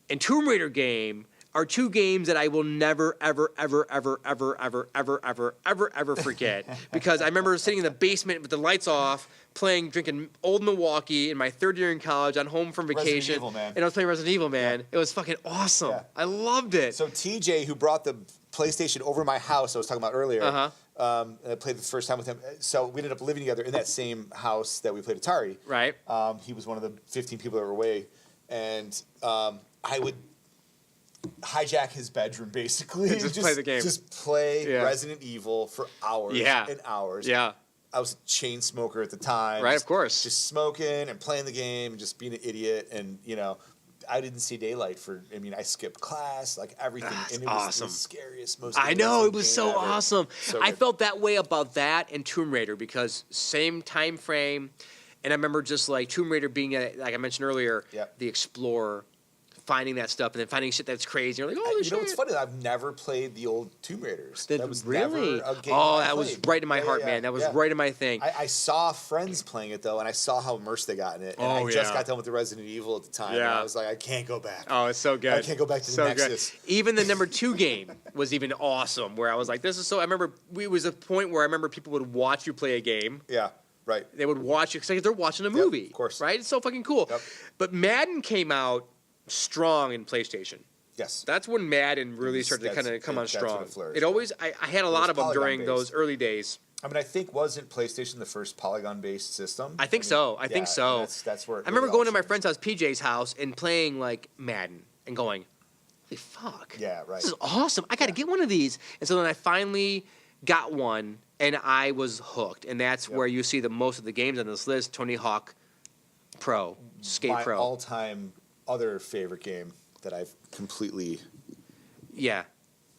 and Tomb Raider game. Are 2 games that I will never, ever, ever, ever, ever, ever, ever, ever, ever, ever forget. Because I remember sitting in the basement with the lights off, drinking Old Milwaukee in my 3rd year in college on home from vacation. Resident Evil, man. And I was playing Resident Evil, man. It was fucking awesome. Yeah. I loved it. So TJ, who brought the PlayStation over my house, I was talking about earlier, and I played the first time with him. So we ended up living together in that same house that we played Atari. Right. He was one of the 15 people that were away, and I would hijack his bedroom basically And just play the game. Just play Resident Evil for hours and hours. Yeah. I was a chain smoker at the time. Right, of course. Just smoking and playing the game and just being an idiot. And, I didn't see daylight I skipped class, like everything. And it was awesome. the scariest, most I know, it depressing was game so ever. awesome. So I good. felt that way about that and Tomb Raider because same time frame. And I remember just like Tomb Raider being, like I mentioned earlier, the explorer, finding that stuff and then finding shit that's crazy. You're like, holy shit. You know what's funny? I've never played the old Tomb Raiders. That was really? never a game that was right in my heart, man. That was right in my thing. I saw friends playing it, though, and I saw how immersed they got in it. And I just got done with the Resident Evil at the time, and I was like, I can't go back. Oh, it's so good. I can't go back to the Nexus. Good. Even the number 2 game was even awesome, where I was like, this is so... I remember it was a point where I remember people would watch you play a game. Yeah, right. They would watch you because they're watching a movie. Of course. Right? It's so fucking cool. Yep. But Madden came out strong in PlayStation. Yes. That's when Madden really started to kind of come on strong. It always... I had a lot of them during those early days. I think wasn't PlayStation the first polygon-based system? I think so. I think so. That's where. I remember going to my friend's house, PJ's house, and playing like Madden and going, "Holy fuck! Yeah, right. This is awesome. I got to get one of these." And so then I finally got one, and I was hooked. And that's where you see the most of the games on this list: Tony Hawk Pro, Skate my Pro. all-time other favorite game that I've completely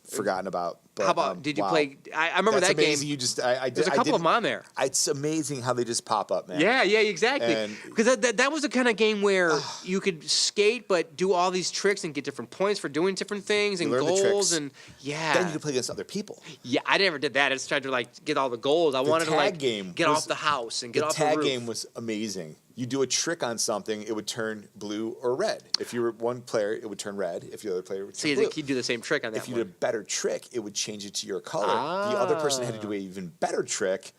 forgotten about. But, how about did you play? I remember that's that amazing. game. You just There's a couple of them on there. It's amazing how they just pop up, man. Yeah, exactly. And- Because that was the kind of game where you could skate, but do all these tricks and get different points for doing different things and learn the goals tricks. and Then you can play against other people. Yeah, I never did that. I just tried to get all the goals. I wanted to tag game get was- off the house and get off the tag roof. game was amazing. You do a trick on something, it would turn blue or red. If you were one player, it would turn red. If the other player would turn blue. You do the same trick on that If you one. did a better trick, it would change it to your color. The other person had to do an even better trick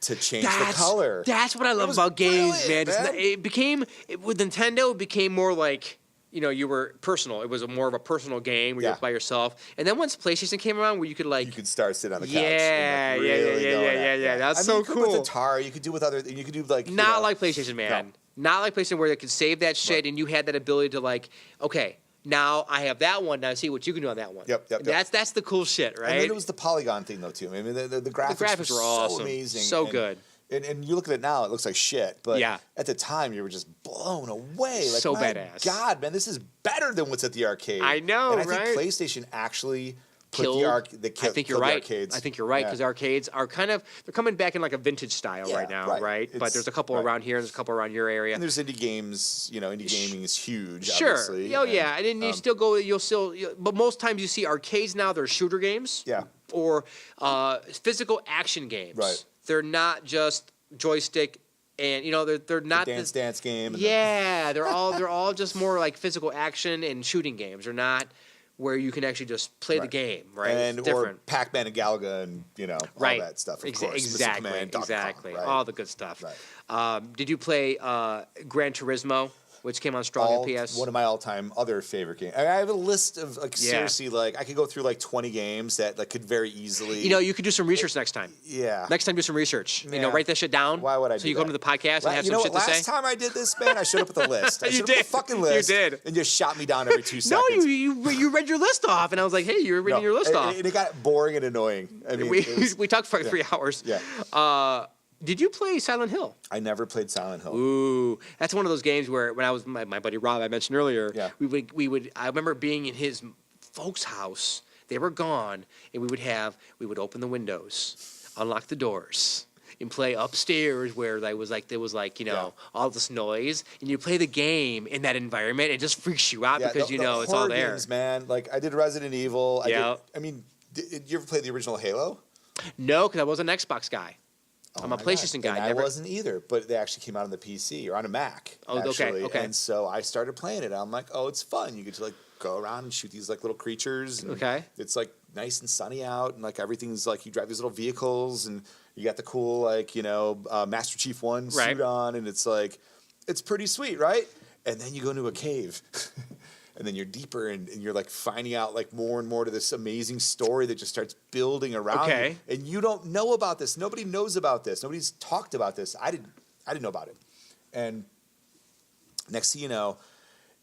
to change the color. That's what I love was about games, man. brilliant, With Nintendo, it became more like, you were personal. It was more of a personal game where you were by yourself. And then once PlayStation came around, where you could you could start sitting on the couch. Yeah. That's so you could cool. with Atari, you could do with other. You could do Not like PlayStation, man. No. Not like PlayStation where they could save that shit and you had that ability to okay, now I have that one. Now see what you can do on that one. Yep. That's the cool shit, right? And then it was the polygon thing though too. I mean, the graphics were were awesome. so amazing, So good. And you look at it now, it looks like shit. But at the time, you were just blown away. Like, So my badass. God, man, this is better than what's at the arcade. I know, and I right? think PlayStation actually put Killed. I think you're killed the right. arcades. I think you're right because arcades are they're coming back in like a vintage style right now, right? But there's a couple around here and there's a couple around your area. And there's indie games. Indie gaming is huge. Sure. Obviously. And then you still go. But most times you see arcades now. They're shooter games. Yeah. Or physical action games. Right. They're not just joystick. And they're not the dance game. They're all just more like physical action and shooting games. They're not where you can actually just play the game, right? And it's different. or Pac-Man and Galaga and all that stuff. Of course. Exactly, Command, exactly. Kong, right? All the good stuff. Right. Did you play Gran Turismo, which came on strong on PS? One of my all-time other favorite games. I have a list of seriously I could go through 20 games that could very easily. You could do some research next time. Yeah. Next time, do some research. Yeah. Write that shit down. Why would I? So you go to the podcast and have some shit to say. Last time I did this, man, I showed up with a list. I You showed up did. with a fucking list. You did. And just shot me down every 2 No, seconds. you read your list off, and I was like, hey, you're reading your list off. And it got boring and annoying. I mean, we talked for 3 hours. Yeah. Did you play Silent Hill? I never played Silent Hill. Ooh, that's one of those games where when I was my buddy Rob I mentioned earlier, we would I remember being in his folks' house. They were gone, and we would open the windows, unlock the doors, and play upstairs where there was all this noise, and you play the game in that environment. It just freaks you out because it's all there. Games, man. I did Resident Evil. Did you ever play the original Halo? No, because I was an Xbox guy. I'm a PlayStation guy. And I wasn't either, but they actually came out on the PC or on a Mac. Oh, actually. okay. And so I started playing it. I'm like, oh, it's fun. You get to go around and shoot these little creatures. And it's nice and sunny out, and everything's you drive these little vehicles, and you got the cool Master Chief 1 suit on, and it's pretty sweet, right? And then you go into a cave. And then you're deeper, and you're finding out more and more to this amazing story that just starts building around you. And you don't know about this. Nobody knows about this. Nobody's talked about this. I didn't know about it. And next thing you know,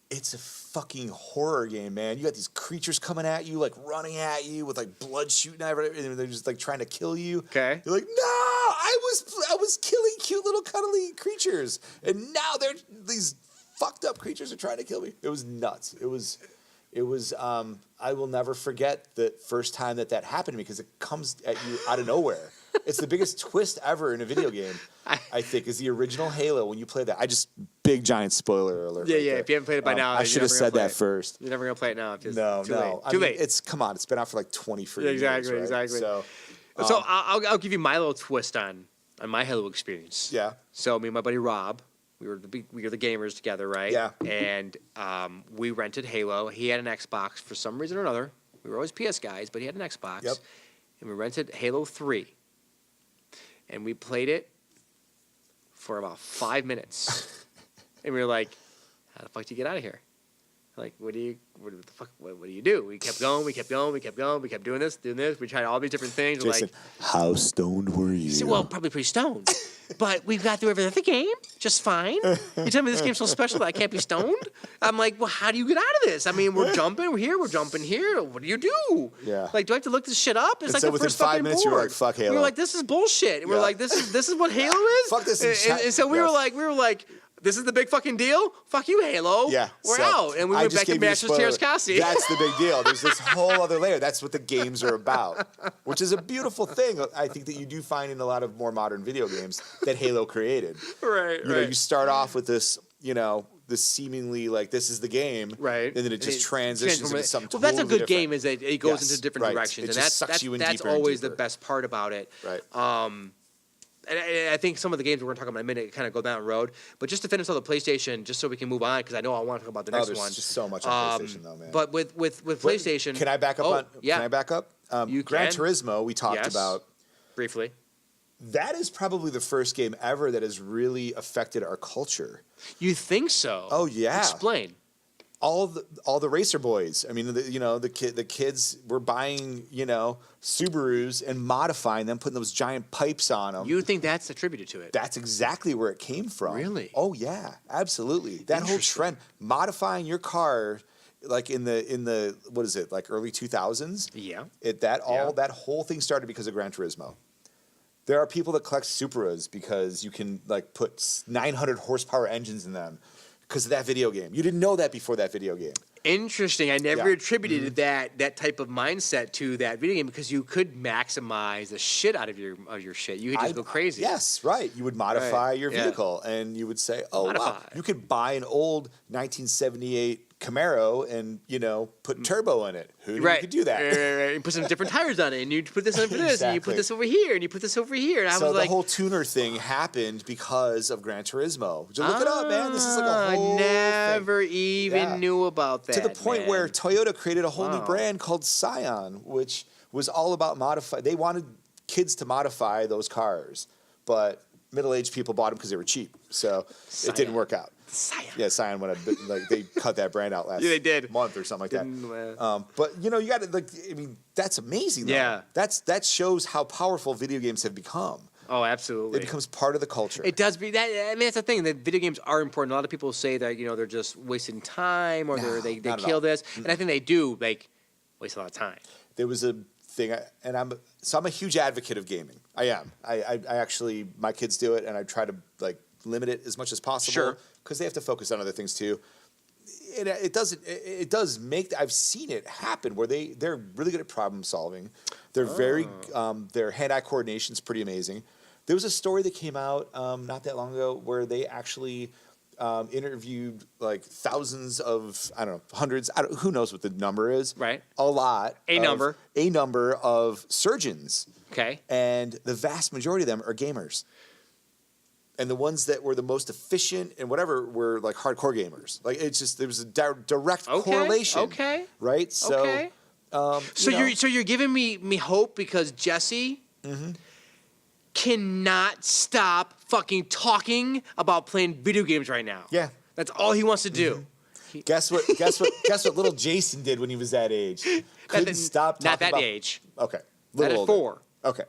it's a fucking horror game, man. You got these creatures coming at you, running at you with blood shooting everywhere, and they're just trying to kill you. Okay. You're like, no, I was killing cute little cuddly creatures, and now they're these fucked up creatures are trying to kill me. It was nuts. It was I will never forget the first time that happened to me, because it comes at you out of nowhere. It's the biggest twist ever in a video game, I think, is the original Halo. When you play that, big giant spoiler alert. Yeah, if you haven't played it by now, I should have said that first. You're never gonna play it now. No. Too late. It's been out for 20 years. Exactly. So I'll give you my little twist on my Halo experience. Yeah. So me and my buddy Rob, we were the gamers together, right? Yeah. And we rented Halo. He had an Xbox for some reason or another. We were always PS guys, but he had an Xbox. Yep. And we rented Halo 3. And we played it for about 5 minutes. And we were like, how the fuck do you get out of here? What do you do? We kept going, we kept doing this. We tried all these different things. Jason, how stoned were you? Said, well, probably pretty stoned. But we got through every other game just fine. You tell me this game's so special that I can't be stoned? I'm like, well, how do you get out of this? I mean, we're jumping here. What do you do? Yeah. Do I have to look this shit up? It's and so the within first 5 minutes, board. you were like, fuck Halo. We were like, this is bullshit. And we're like, this is what Halo is? Fuck this. And so we were like, this is the big fucking deal? Fuck you, Halo. Yeah. We're out. And we went back to Masters Tears Kasi. That's the big deal. There's this whole other layer. That's what the games are about, which is a beautiful thing, I think, that you do find in a lot of more modern video games that Halo created. Right. You start off with this, this seemingly this is the game. Right. And then it just transitions into something totally that's a good different. game, is that it goes into different directions. It and just sucks you in that's deeper and always deeper. the best part about it. Right. And I think some of the games we're going to talk about in a minute kind of go down the road. But just to finish on the PlayStation, just so we can move on, because I know I want to talk about the next there's one. just so much on PlayStation, though, man. But with PlayStation... Can I back up Yeah. Can I back up? You Gran can. Turismo, we talked about. Briefly. That is probably the first game ever that has really affected our culture. You think so? Oh, yeah. Explain. All the racer boys. I mean, the kids were buying, Subarus and modifying them, putting those giant pipes on them. You think that's attributed to it? That's exactly where it came from. Really? Oh yeah, absolutely. That whole trend, modifying your car, in the what is it, early 2000s? Yeah. That whole thing started because of Gran Turismo. There are people that collect Subarus because you can put 900 horsepower engines in them because of that video game. You didn't know that before that video game. Interesting. I never attributed that type of mindset to that video game, because you could maximize the shit out of your shit. You could just go crazy. Yes, right. You would modify your vehicle, and you would say, "Oh wow, you could buy an old 1978 Camaro and, put turbo in it. Who knew you could do that? Right. You put some different tires on it, and you put this on for this, and you put this over here, and you put this over here. And I was the like, whole tuner thing happened because of Gran Turismo. Just look it up, man. This is like a whole I never thing. even knew about that. To the point man. where Toyota created a whole new brand called Scion, which was all about modify. They wanted kids to modify those cars, but middle-aged people bought them because they were cheap. So it didn't work out. Scion. Yeah, Scion went they cut that brand out last they did. month or something like that. But you got to that's amazing. Though. Yeah, that shows how powerful video games have become. Oh, absolutely. It becomes part of the culture. It does be that. I mean, that's the thing. That video games are important. A lot of people say that they're just wasting time or they kill this, and I think they do waste a lot of time. There was a thing, and I'm a huge advocate of gaming. I am. I actually, my kids do it, and I try to limit it as much as possible. Sure. Because they have to focus on other things too. It does make. I've seen it happen where they're really good at problem solving. They're very their hand-eye coordination is pretty amazing. There was a story that came out not that long ago where they actually interviewed thousands of hundreds. Who knows what the number is? Right. A lot. A number of surgeons. Okay. And the vast majority of them are gamers. And the ones that were the most efficient and whatever were hardcore gamers. There was a direct correlation. Okay. Right. So. Okay. You're giving me hope because Jesse cannot stop fucking talking about playing video games right now. Yeah. That's all he wants to do. Guess what little Jason did when he was that age? Couldn't stop talking Not that about, age. Okay. Not at 4. Okay.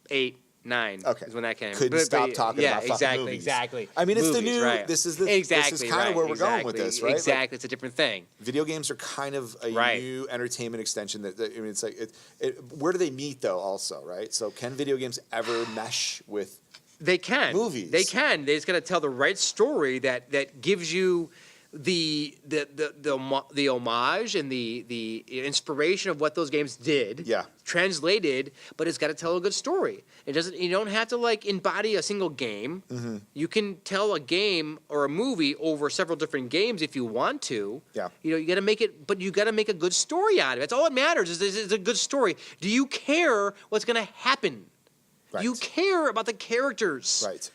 8, 9 okay. is when that came. Couldn't stop talking about fucking movies. Exactly. I mean, it's movies, the new. Right. This is exactly kind of where we're going with this, right? Exactly. It's a different thing. Video games are kind of a new entertainment extension. It's where do they meet though? Also, right? So, can video games ever mesh with? They can. Movies. They can. They just got to tell the right story that gives you the homage and the inspiration of what those games did. Yeah. Translated, but it's got to tell a good story. It doesn't. You don't have to embody a single game. Mm-hmm. You can tell a game or a movie over several different games if you want to. Yeah. You got to make it, but you got to make a good story out of it. That's all that matters. Is a good story. Do you care what's going to happen? Right. You care about the characters. Right.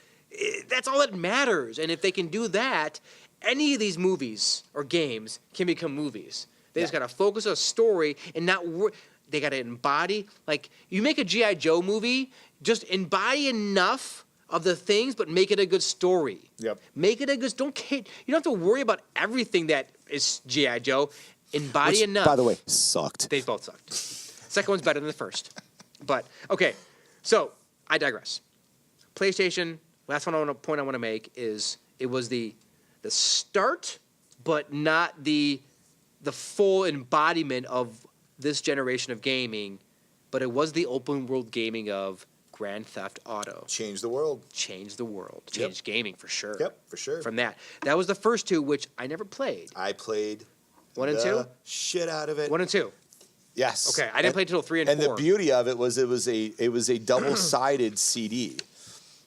That's all that matters. And if they can do that, any of these movies or games can become movies. They just got to focus on a story and not they got to embody. You make a G.I. Joe movie, just embody enough of the things, but make it a good story. Yep. Make it a good. Don't care. You don't have to worry about everything that is G.I. Joe. Embody enough. By the way, sucked. They both sucked. Second one's better than the first. But okay, so I digress. PlayStation. Last point I want to make is it was the start, but not the full embodiment of this generation of gaming, but it was the open world gaming of Grand Theft Auto. Changed the world. Changed the world. Changed gaming for sure. Yep, for sure. From that was the first two, which I never played. I played 1 and 2. Shit out of it. 1 and 2. Yes. Okay, I didn't play until 3 and 4. And the beauty of it was it was a double-sided CD.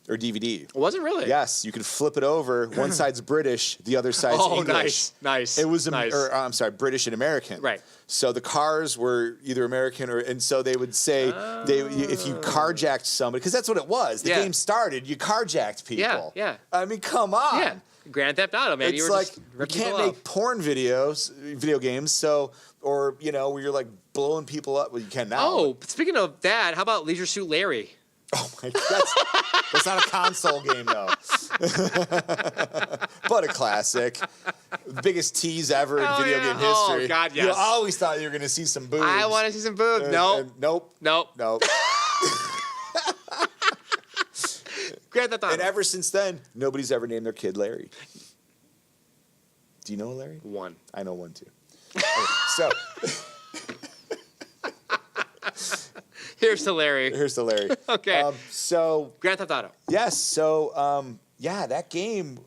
Or DVD. Was it really? Yes, you could flip it over. One side's British, the other side's English. Nice. It was, nice. I'm sorry, British and American. Right. So the cars were either American and so they would say if you carjacked somebody, because that's what it was. The game started, you carjacked people. Yeah. I mean, come on. Yeah. Grand Theft Auto, man. It's you were like just you can't make porn video games. So where you're blowing people up. Well, you can now. Oh, speaking of that, how about Leisure Suit Larry? Oh my God, that's not a console game though, but a classic. Biggest tease ever in video game history. Oh God, yes. You always thought you were going to see some boobs. I want to see some boobs. Nope. Nope. Grand Theft Auto. And ever since then, nobody's ever named their kid Larry. Do you know a Larry? One. I know one too. Okay, so. Here's to Larry. Okay. So. Grand Theft Auto. Yes. So, that game,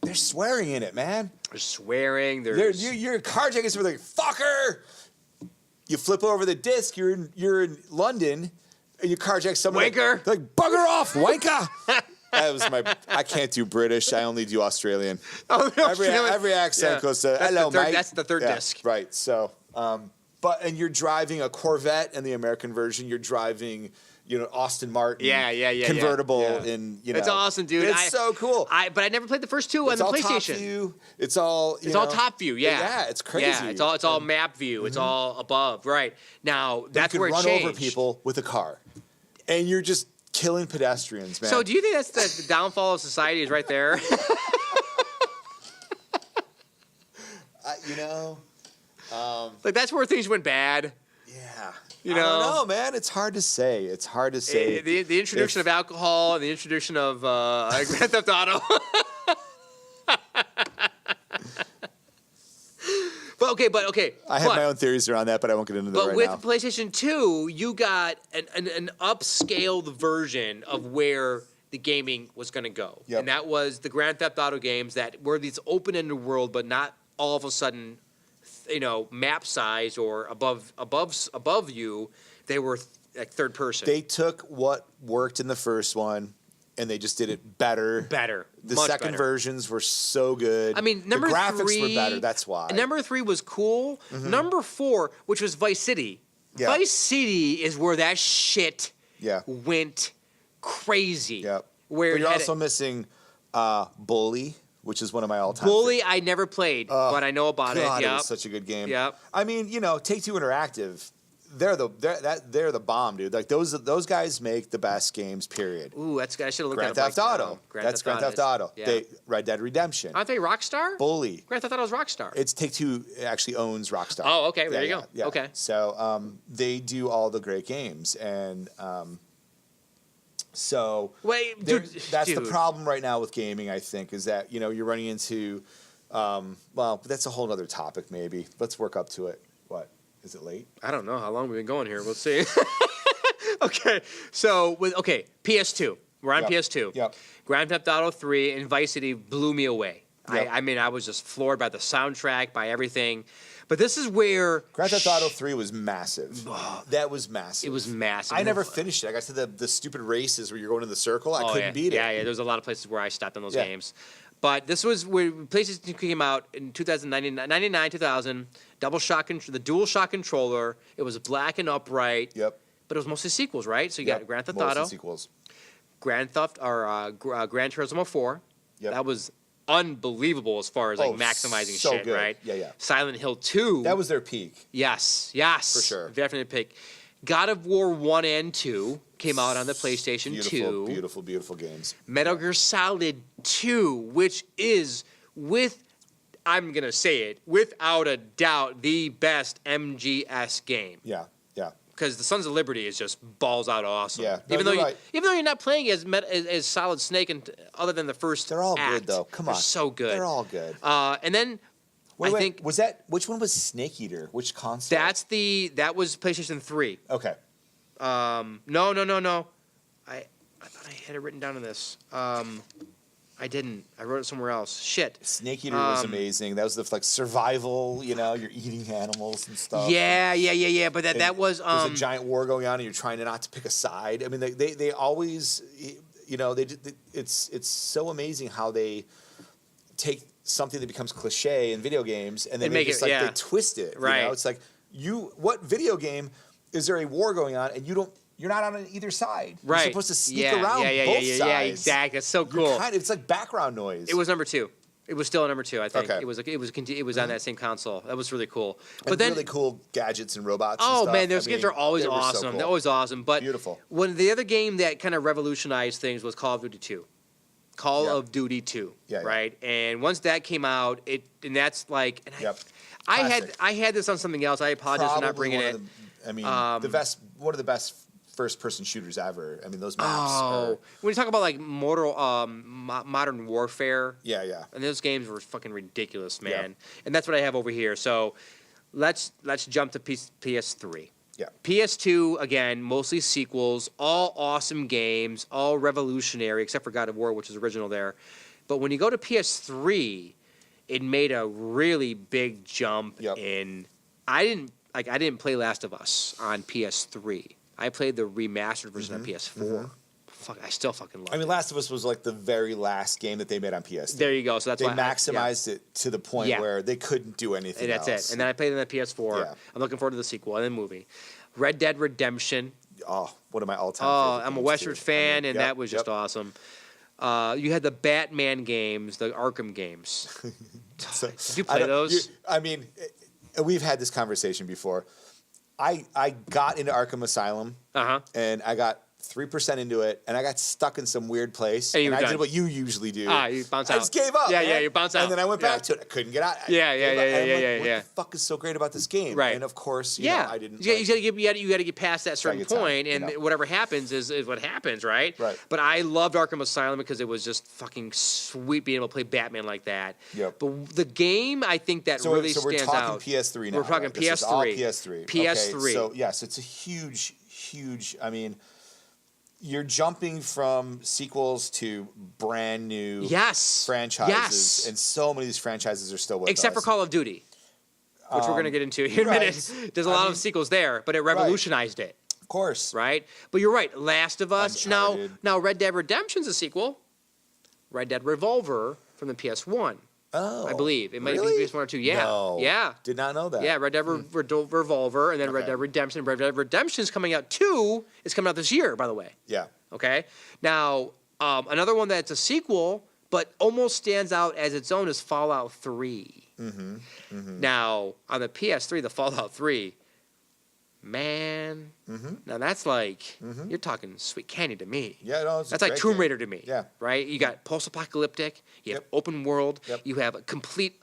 there's swearing in it, man. There's swearing. You're carjacking somebody, fucker. You flip over the disc. You're in London, and you carjack somebody. Wanker. They're like, bugger off, wanker. That was my. I can't do British. I only do Australian. Oh, Every accent goes to hello, mate. That's the third disc. Right. So, and you're driving a Corvette in the American version. You're driving, Austin Martin. Convertible in. It's awesome, dude. It's so cool. But I never played the first two on the PlayStation. Top view. It's all. It's all top view. Yeah. Yeah, it's crazy. Yeah, it's all map view. It's all above. Right now, that's where it changed. You can run over people with a car, and you're just killing pedestrians, man. So do you think that's the downfall of society is right there? Like that's where things went bad. Yeah. I don't know, man. It's hard to say. The introduction of alcohol and the introduction of Grand Theft Auto. But okay. I have my own theories around that, but I won't get into that right now. But with PlayStation 2, you got an upscaled version of where the gaming was going to go. Yep. And that was the Grand Theft Auto games that were these open-ended world, but not all of a sudden, map size or above you. They were like third person. They took what worked in the first one, and they just did it better. The second versions were so good. I mean, the graphics were better. That's why. Number 3 was cool. Mm-hmm. Number 4, which was Vice City. Yeah. Vice City is where that shit went crazy. Yeah. Where but you're also missing Bully, which is one of my all-time. Bully, I never played, but I know about it. It was such a good game. Yep. I mean, Take-Two Interactive. They're the bomb, dude. Like those guys make the best games. Period. Ooh, I should have looked at Grand Theft Auto. That's Grand Theft Auto. Yeah. Red Dead Redemption. Aren't they Rockstar? Bully. Grand Theft Auto's Rockstar. It's Take-Two actually owns Rockstar. Oh, okay. There you go. Yeah. Okay. So they do all the great games, and so that's the problem right now with gaming. I think is that you're running into but that's a whole other topic. Maybe let's work up to it. What? Is it late? I don't know how long we've been going here. We'll see. Okay, so PS2. We're on PS2. Yep. Grand Theft Auto 3 and Vice City blew me away. Yep. I mean, I was just floored by the soundtrack, by everything. But this is where Grand Theft Auto 3 was massive. That was massive. It was massive. I never finished it. I got to the stupid races where you're going in the circle. I couldn't beat it. Yeah. There's a lot of places where I stopped on those games. But this was where PlayStation came out in 99, 2000. The dual shock controller. It was black and upright. Yep. But it was mostly sequels, right? So you got Grand Theft Auto, sequels. Gran Turismo 4. Yep. That was unbelievable as far as maximizing so shit, good. right? Yeah. Silent Hill 2. That was their peak. Yes. For sure. Definitely peak. God of War 1 and 2 came out on the PlayStation 2. Beautiful games. Metal Gear Solid 2, which is, I'm going to say it, without a doubt, the best MGS game. Yeah. Because the Sons of Liberty is just balls out awesome. Yeah. Even though you're not playing as Solid Snake, and other than the first they're all act, good though. Come on, they're so good. They're all good. And then I think which one was Snake Eater? Which console? That was PlayStation 3. Okay. No. I thought I had it written down in this. I didn't. I wrote it somewhere else. Shit. Snake Eater was amazing. That was the survival. You're eating animals and stuff. Yeah. But that was there's a giant war going on, and you're trying not to pick a side. I mean, they always, it's so amazing how they take something that becomes cliche in video games and then they twist it. Right. It's like what video game is there a war going on and you're not on either side. Right. You're supposed to sneak around both sides. Yeah, exactly. That's so cool. It's like background noise. It was number 2. It was still number 2, I think. Okay. It was on that same console. That was really cool. But then really cool gadgets and robots. And stuff. Man, those games are always awesome. So cool. They're always awesome. But beautiful. When the other game that kind of revolutionized things was Call of Duty 2. Call of Duty 2, right? And once that came out, I had this on something else. I apologize for not bringing it. One of the best first-person shooters ever. I mean, those maps. When you talk about Modern Warfare, and those games were fucking ridiculous, man. Yeah. And that's what I have over here. So let's jump to PS3. Yeah. PS2 again, mostly sequels, all awesome games, all revolutionary, except for God of War, which is original there. But when you go to PS3, it made a really big jump in. I didn't play Last of Us on PS3. I played the remastered version on PS4. fuck, I still fucking love it. I mean, Last of Us was like the very last game that they made on PS3. There you go. So that's they why maximized it to the point where they couldn't do anything and that's else. it. And then I played it on the PS4. Yeah. I'm looking forward to the sequel and then movie. Red Dead Redemption. Oh, one of my all-time favorite I'm a games, Western too. fan, and yep, that was just awesome. You had the Batman games, the Arkham games. Did you play those? I mean, we've had this conversation before. I got into Arkham Asylum, and I got 3% into it, and I got stuck in some weird place, and I did what you usually do. You bounce out. I just gave up. Yeah, man. you bounce out. And then I went back to it. I couldn't get out. Yeah. What the fuck is so great about this game? Right. And of course, you know, I didn't. You got to get past that certain point, and whatever happens is what happens, right? Right. But I loved Arkham Asylum because it was just fucking sweet being able to play Batman like that. Yep. But the game I think that really stands out. So we're talking PS3 now. We're talking right? PS3. This is all PS3. PS3. Okay, so yes, it's a huge. I mean, you're jumping from sequels to brand new franchises, and so many of these franchises are still with us. Except for Call of Duty, which we're going to get into here in a minute. There's a lot of sequels there, but it revolutionized it. Of course. Right? But you're right. Last of Us. Uncharted. Now Red Dead Redemption's a sequel. Red Dead Revolver from the PS1. Oh, I believe. It might really? be PS1 or 2. Yeah. No. Yeah. Did not know that. Yeah, Red Dead Revolver, and then Red Dead Redemption. Red Dead Redemption is coming out 2. It's coming out this year, by the way. Yeah. Okay? Now, another one that's a sequel, but almost stands out as its own is Fallout 3. Now, on the PS3, the Fallout 3, man, now that's like, you're talking sweet candy to me. Yeah, no, it's that's like Tomb Raider to me. Yeah. Right? You got post-apocalyptic, you have open world, you have a complete,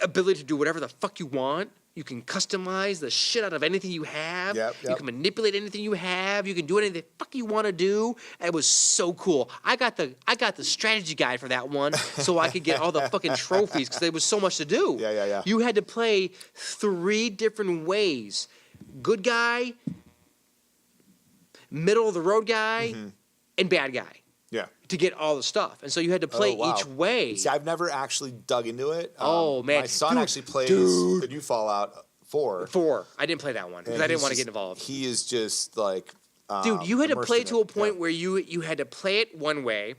ability to do whatever the fuck you want. You can customize the shit out of anything you have. You can manipulate anything you have. You can do anything the fuck you want to do. It was so cool. I got the strategy guide for that one, so I could get all the fucking trophies because there was so much to do. Yeah. You had to play 3 different ways: good guy, middle of the road guy, and bad guy. Yeah. To get all the stuff, and so you had to play each way. See, I've never actually dug into it. Oh man, my son actually plays the new Fallout 4. 4. I didn't play that one because I didn't want to get involved. He is just like, dude, you had to play to a point where you had to play it one way,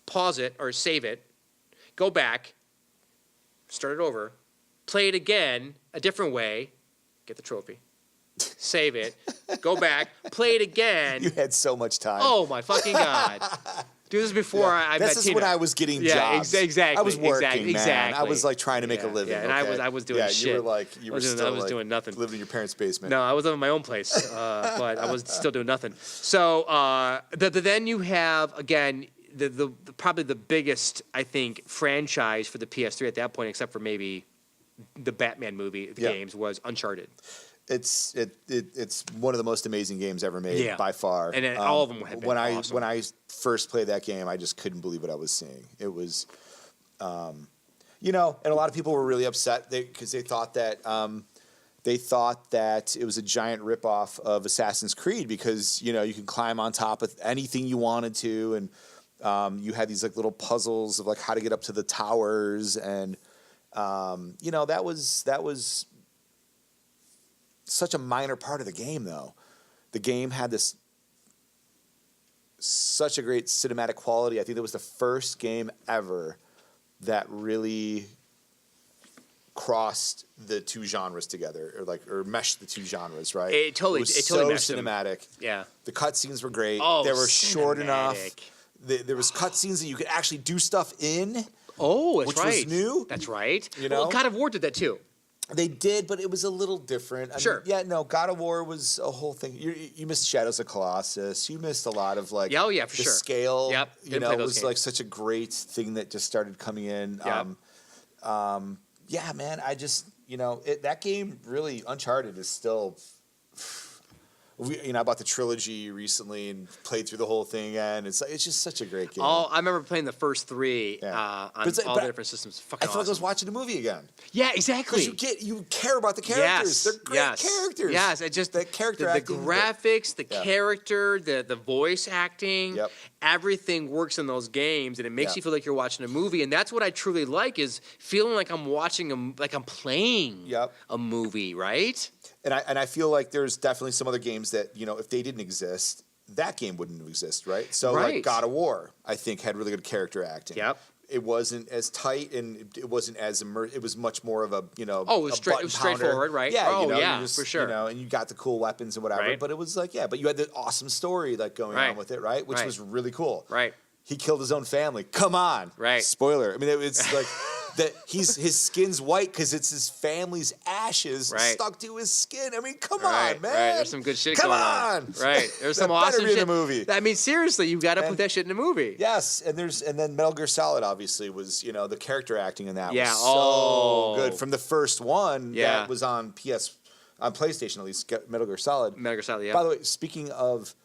pause it or save it, go back, start it over, play it again a different way, get the trophy. Save it, go back, play it again. You had so much time. Oh my fucking god! Do this before I met Tina. This is when I was getting jobs. Exactly. I was working, exactly. man. I was like trying to make a living. Yeah, and I was doing shit. You were like, I was doing nothing. Living in your parents' basement. No, I was living in my own place, but I was still doing nothing. So then you have again the probably the biggest I think franchise for the PS3 at that point, except for maybe the Batman movie games, was Uncharted. It's one of the most amazing games ever made by far, and all of them have been awesome. When I first played that game, I just couldn't believe what I was seeing. It was, and a lot of people were really upset because they thought that it was a giant ripoff of Assassin's Creed because you can climb on top of anything you wanted to, and you had these like little puzzles of like how to get up to the towers, and that was such a minor part of the game, though. The game had such a great cinematic quality. I think it was the first game ever that really crossed the two genres together, or meshed the two genres, right? It totally meshed them. Cinematic. Yeah. The cutscenes were great. Oh, they were short cinematic. Enough. There was cutscenes that you could actually do stuff in. Oh, that's which right. was new. That's right. You know? Well, God of War did that too. They did, but it was a little different. Sure. God of War was a whole thing. You missed Shadows of Colossus. You missed a lot of like for the sure. scale. Yep. Was like such a great thing that just started coming in. Yep. Man, I just that game really, Uncharted is still. I bought the trilogy recently and played through the whole thing again. It's just such a great game. I remember playing the first 3 on all the different systems. Fucking I feel like I was watching a movie again. Yeah, exactly. Because you care about the characters. They're great characters. Yes, it just the character the acting, graphics, the character, the voice acting, everything works in those games, and it makes you feel like you're watching a movie. And that's what I truly like is feeling like I'm watching like I'm playing a movie, right? And I feel like there's definitely some other games that if they didn't exist, that game wouldn't exist, right? So Right. like God of War, I think had really good character acting. Yep. It wasn't as tight and it wasn't as it was much more of a, you know, Oh, it was a button straightforward, right? Yeah, Oh, you know, yeah, you just, for sure. You know, and you got the cool weapons and whatever, Right. but it was like, yeah, but you had the awesome story like going Right. on with it, right? Which Right. was really cool. Right. He killed his own family. Come on. Right. Spoiler. I mean, it's like that his skin's white because it's his family's ashes Right. stuck to his skin. I mean, come Right, on, man. right. There's some good shit Come going on. Right. There's some That awesome better be in shit. a movie. I mean, seriously, you've got to put And- that shit in a movie. Yes, and then Metal Gear Solid obviously was, you know, the character acting in that Yeah, was so oh. good. From the first one Yeah. that was on PlayStation at least, Metal Gear Solid. Metal Gear Solid, yeah. By the way, speaking of,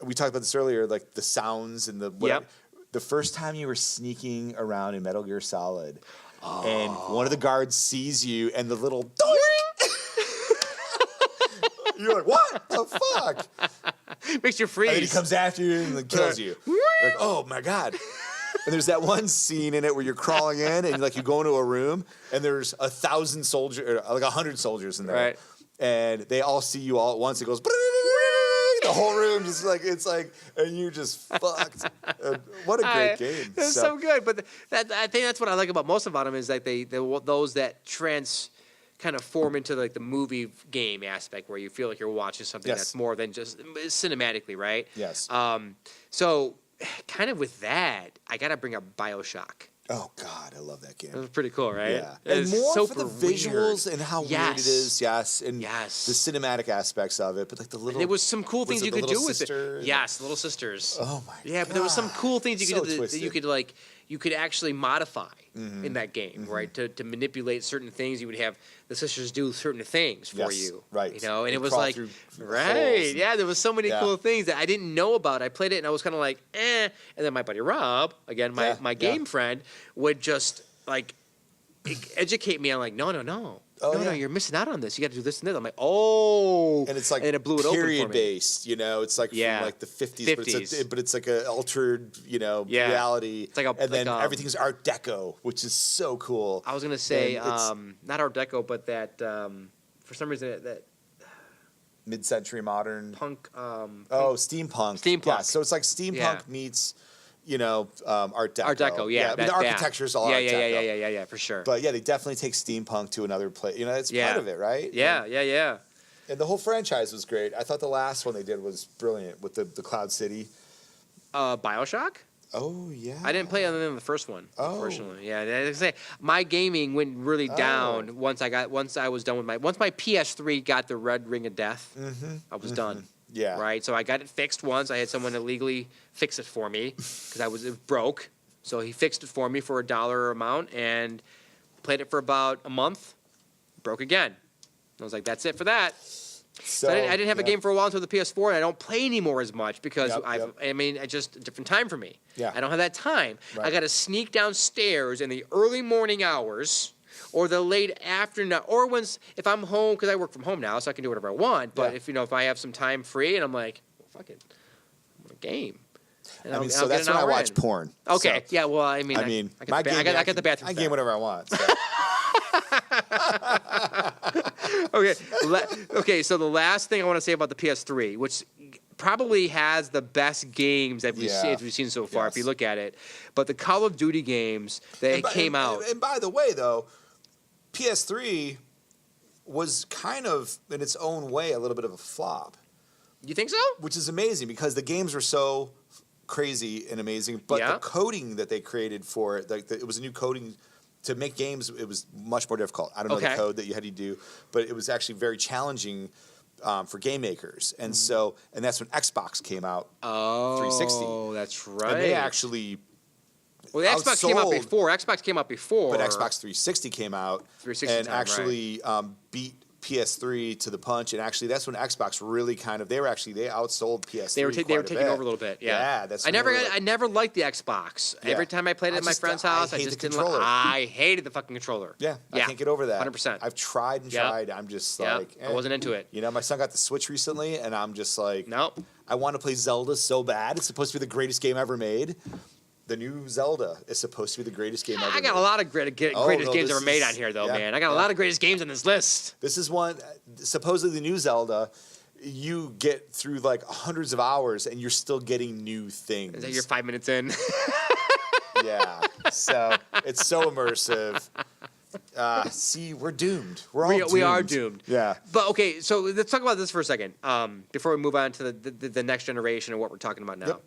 we talked about this earlier, like the sounds and the whatever. Yep. The first time you were sneaking around in Metal Gear Solid, and one of the guards sees you, and the little doink, you're like, what the fuck? Makes you And then he freeze. comes after you and then kills you. Like, oh my god. And there's that one scene in it where you're crawling in and like you go into a room and there's 1,000 soldiers, or like 100 soldiers in there, Right. and they all see you all at once. It goes. The whole room just like it's like, and you just fucked. What a great game! It's so good, but I think that's what I like about most about them is like they those that kind of form into like the movie game aspect where you feel like you're watching something Yes. that's more than just cinematically, right? Yes. So kind of with that, I gotta bring up BioShock. Oh God, I love that game. It was pretty cool, right? Yeah, and It's more super for the visuals weird. and how weird Yes. it is. Yes, and Yes. the cinematic aspects of it. But like the little, There was some cool was things it you the could do little with sister? it. Yes, Little Sisters. Oh my. Yeah, but there was some cool things you So could do that you twisted. could like you could actually modify in that game, right? To manipulate certain things, you would have the sisters do certain things for Yes, you, right. You know, and They it was crawl like, through right, holes and- yeah, there was so many Yeah. cool things that I didn't know about. I played it and I was kind of like, and then my buddy Rob, again, my Yeah, game yeah. friend, would just like educate me on like, no, Oh, no, yeah. you're missing out on this. You got to do this and this. I'm like, oh, And it's like and it blew it open for period me. based, you know. It's like Yeah. from like the 50s, 50s. but it's like a altered, you know, Yeah. reality. It's like a- and then like, everything's Art Deco, which is so cool. I was gonna say, And it's not Art Deco, but that for some reason that mid-century modern. punk. Oh, steampunk. Steampunk. Yeah, so it's like steampunk Yeah. meets, you know, Art Deco. Art Deco, yeah. I mean, the architecture is all yeah, Art yeah, Deco. yeah, for sure. But yeah, they definitely take steampunk to another place. You know, that's Yeah. part of it, right? yeah. And the whole franchise was great. I thought the last one they did was brilliant with the Cloud City. BioShock. Oh yeah. I didn't play other than the first one, Oh. unfortunately. Yeah, like I say, my gaming went really down once I was done with once my PS3 got the red ring of death. I was done. Yeah. Right. So I got it fixed once. I had someone illegally fix it for me because it was broke. So he fixed it for me for $1 amount and played it for about a month. Broke again. I was like, that's it for that. So I didn't have a game for a while until the PS4, and I don't play anymore as much because I just a different time for me. Yeah. I don't have that time. I Right. got to sneak downstairs in the early morning hours or the late afternoon, or if I'm home, because I work from home now, so I can do whatever I want. But Yeah. if I have some time free, and I'm like, well, fuck it, I'm on a game. And I mean, I'll so get that's an when I hour watch in. porn. Okay. So, Yeah. Well, I my got game. I got the bathroom. I set. game whatever I want. So. Okay, so the last thing I want to say about the PS3, which probably has the best games that we've seen so far, if you Yes. look at it, but the Call of Duty games that came out. And by the way, though, PS3 was kind of in its own way a little bit of a flop, You think so? which is amazing because the games were so crazy and amazing, but Yeah. the coding that they created for it, it was a new coding. To make games, it was much more difficult. I don't know the Okay. code that you had to do, but it was actually very challenging for game makers. And so, and that's when Xbox came out. Oh, 360. that's right. And they actually, well, the Xbox came out outsold- before. Xbox came out before. but Xbox 360 came out 360 and time, right. actually beat PS3 to the punch. And actually, that's when Xbox really they outsold PS3. They were quite taking a bit. over a little bit. Yeah, that's I when they never were like- I never liked the Xbox. Yeah. Every time I played it I at my just- friend's I house, I hate just the didn't. controller. I hated the fucking controller. Yeah, I can't get over that. 100%. I've tried and Yep. tried. I'm just Yep. like, I wasn't into it. You know, my son got the Switch recently, and I'm just like, Nope. I want to play Zelda so bad. It's supposed to be the greatest game ever made. The new Zelda is supposed to be the greatest game ever I got made. a lot of greatest no, games this ever made is- on here, though, yeah, man. I got a yeah. lot of greatest games on this list. This is one, supposedly the new Zelda you get through like hundreds of hours and you're still getting new things. Is that you're 5 minutes in? Yeah. So it's so immersive. See, we're doomed. We're all doomed. We are doomed. Yeah. But okay, so let's talk about this for a second before we move on to the next generation and what we're talking about now. Yep.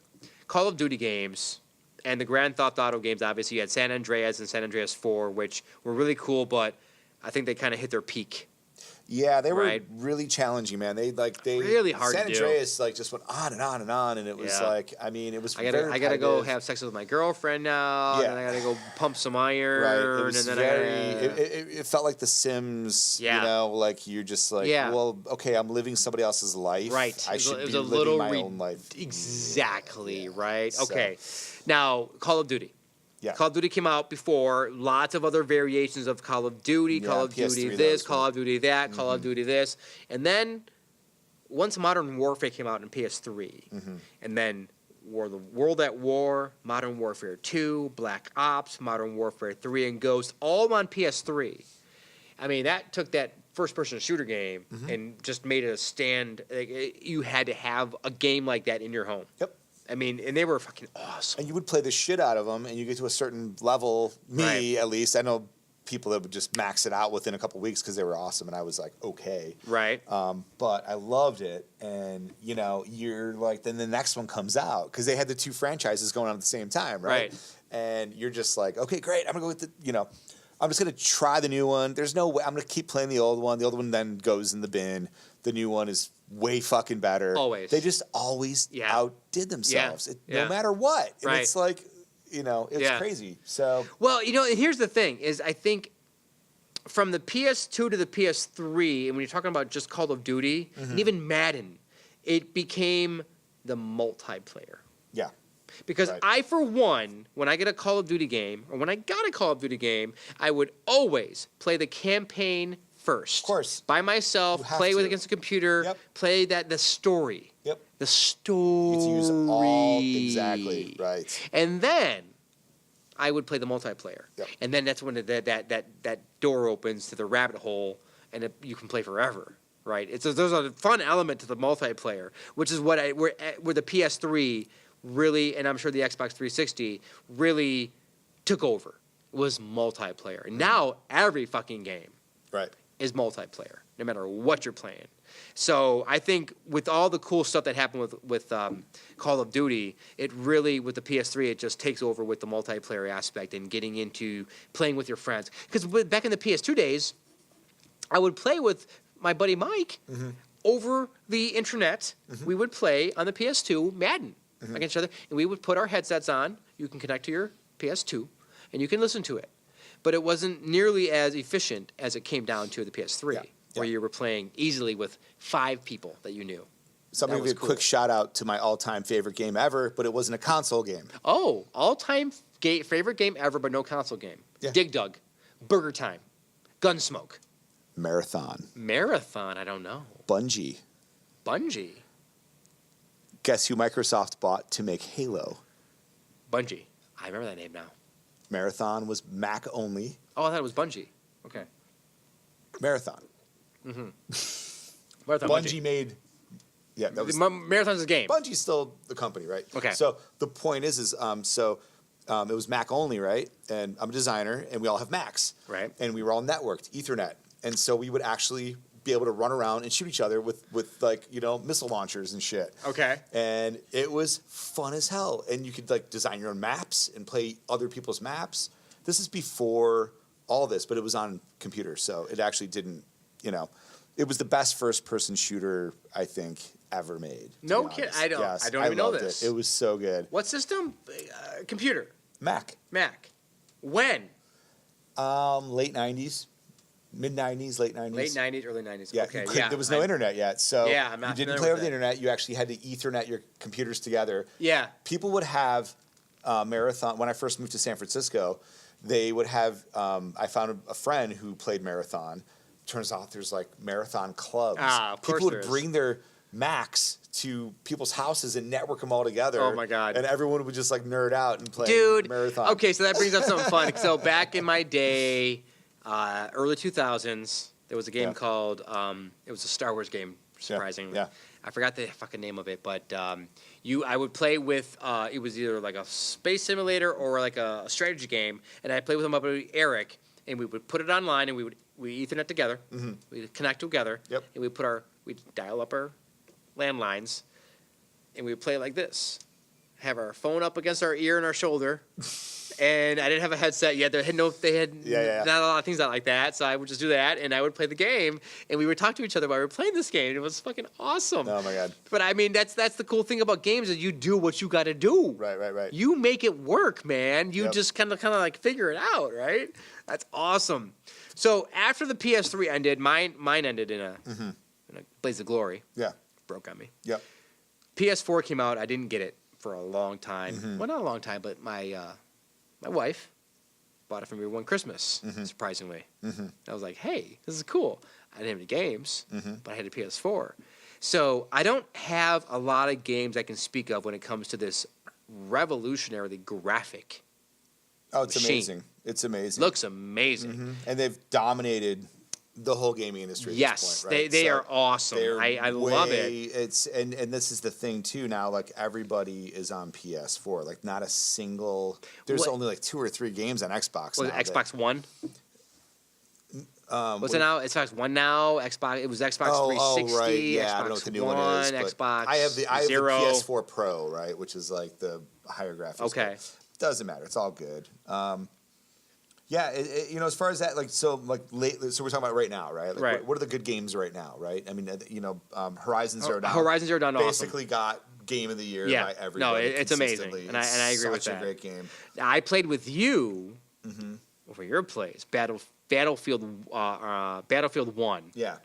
Call of Duty games and the Grand Theft Auto games, obviously, you had San Andreas and San Andreas 4, which were really cool, but I think they kind of hit their peak. Yeah, they were Right. really challenging, man. They Really hard San to do. Andreas like just went on and on and on, and it was Yeah. like, I mean, it was. I gotta go repetitive. have sex with my girlfriend now, Yeah. and then I gotta go pump some iron, Right. It was and then very. It felt like The Sims. Yeah. You know, like you're just like, Yeah. well, okay, I'm living somebody else's life. Right. I It should was be a living little my own life. Exactly, right? So- Okay. Now, Call of Duty. Yeah. Call of Duty came out before. Lots of other variations of Call of Duty. Yeah, Call of PS3 Duty that this, was Call of Duty that, Call of Duty this. And then, once Modern Warfare came out in PS3, and then World at War, Modern Warfare 2, Black Ops, Modern Warfare 3, and Ghost, all on PS3. I mean, that took that first-person shooter game and just made it a stand. You had to have a game like that in your home. Yep. I mean, and they were fucking awesome. And you would play the shit out of them, and you get to a certain level. Me, Right. at least, I know people that would just max it out within a couple weeks because they were awesome, and I was like, okay. Right. But I loved it, and you know, you're like, then the next one comes out because they had the two franchises going on at the same time, right? Right. And you're just like, okay, great, I'm gonna go with the, you know, I'm just gonna try the new one. There's no way I'm gonna keep playing the old one. The old one then goes in the bin. The new one is way fucking better. Always. They just always Yeah. outdid themselves, Yeah. no matter what. And Right. it's like, you know, it's Yeah. crazy. So Well, you know, and here's the thing: is I think from the PS2 to the PS3, and when you're talking about just Call of Duty and even Madden, it became the multiplayer. yeah, Because Right. I, for one, when I get a Call of Duty game, or when I got a Call of Duty game, I would always play the campaign first. Of course. By myself, You have play with to. against the computer, Yep. play the story. yep. The story. You get to use all exactly right. And then I would play the multiplayer. Yep. And then that's when that door opens to the rabbit hole, and you can play forever. Right? There's a fun element to the multiplayer, which is where the PS3 really, and I'm sure the Xbox 360 really took over, was multiplayer. And now every fucking game Right. is multiplayer, no matter what you're playing. So I think with all the cool stuff that happened with Call of Duty, it really, with the PS3, it just takes over with the multiplayer aspect and getting into playing with your friends. Because back in the PS2 days, I would play with my buddy Mike over the internet. We would play on the PS2 Madden against each other, and we would put our headsets on. You can connect to your PS2, and you can listen to it. But it wasn't nearly as efficient as it came down to the PS3, where you were playing easily with 5 people that you knew. So I'm That going to was give a quick shout out to my all-time favorite game ever, but it wasn't a console game. Oh, all-time favorite game ever, but no console game. Yeah. Dig Dug, Burger Time, Gunsmoke, Marathon. Marathon. I don't know. Bungie. Bungie. Guess who Microsoft bought to make Halo? Bungie. I remember that name now. Marathon was Mac only. Oh, I thought it was Bungie. Okay. Marathon. Marathon, Bungie made. Yeah, that was. Marathon's a game. Bungie's still the company, right? Okay. So the point is it was Mac only, right? And I'm a designer, and we all have Macs. Right. And we were all networked, Ethernet, and so we would actually be able to run around and shoot each other with like, you know, missile launchers and shit. Okay. And it was fun as hell. And you could like design your own maps and play other people's maps. This is before all this, but it was on computer, so it actually didn't, you know, it was the best first-person shooter I think ever made. to No be kid, honest. I don't. Yes, I don't even know loved this. It was so good. What system? Computer. Mac, Mac. When? late '90s, mid '90s, late '90s. Late 90s, early 90s. Yeah, Okay. you couldn't- there was no internet yet, so Yeah, I'm not you didn't familiar play with over the it. internet. You actually had to Ethernet your computers together. Yeah. People would have Marathon. When I first moved to San Francisco, they would have. I found a friend who played Marathon. Turns out there's like Marathon clubs. Of course People there would is. bring their Macs to people's houses and network them all together. Oh, my God. And everyone would just like nerd out and play Dude. Marathon. Okay, so that brings up something fun. So back in my day, early 2000s, there was a game Yeah. called, it was a Star Wars game, surprisingly. Yeah. I forgot the fucking name of it, but I would play with it was either like a space simulator or like a strategy game, and I played with my buddy Eric, and we would put it online, and we Ethernet together, we'd connect together, Yep. and we'd dial up our landlines, and we would play like this, have our phone up against our ear and our shoulder. And I didn't have a headset yet. They had not a lot of things out like that. So I would just do that, and I would play the game, and we would talk to each other while we were playing this game. And it was fucking awesome. Oh my god! But I mean, that's the cool thing about games is you do what you got to do. Right. You make it work, man. You Yep. just kind of like figure it out, right? That's awesome. So after the PS3 ended, mine ended in a blaze of glory. Yeah. Broke on me. Yep. PS4 came out. I didn't get it for a long time. Well, not a long time, but my wife bought it for me one Christmas, surprisingly. I was like, hey, this is cool. I didn't have any games, but I had a PS4. So I don't have a lot of games I can speak of when it comes to this revolutionarily graphic. Oh, it's machine. amazing. It's amazing. Looks amazing. And they've dominated the whole gaming industry at this point, right? They are awesome. I love it. It's and this is the thing too now, like everybody is on PS4. Like not a single there's only like 2 or 3 games on Xbox. Was now it Xbox One? Was it now Xbox One now? Xbox it was Xbox 360, right. Yeah, Xbox I don't know what the new One, one is. Xbox I have the Zero. PS4 Pro, right, which is like the higher graphics. Okay. Doesn't matter. It's all good. Yeah, as far as that, like, so lately, so we're talking about right now, right? Like, Right. what are the good games right now, right? I mean, Horizon Zero Dawn. Horizon Zero Dawn, basically got Game of the Year by everybody. No, it's amazing, consistently. and I agree with Such that. a great game. I played with you over your place, Battlefield 1. Yeah,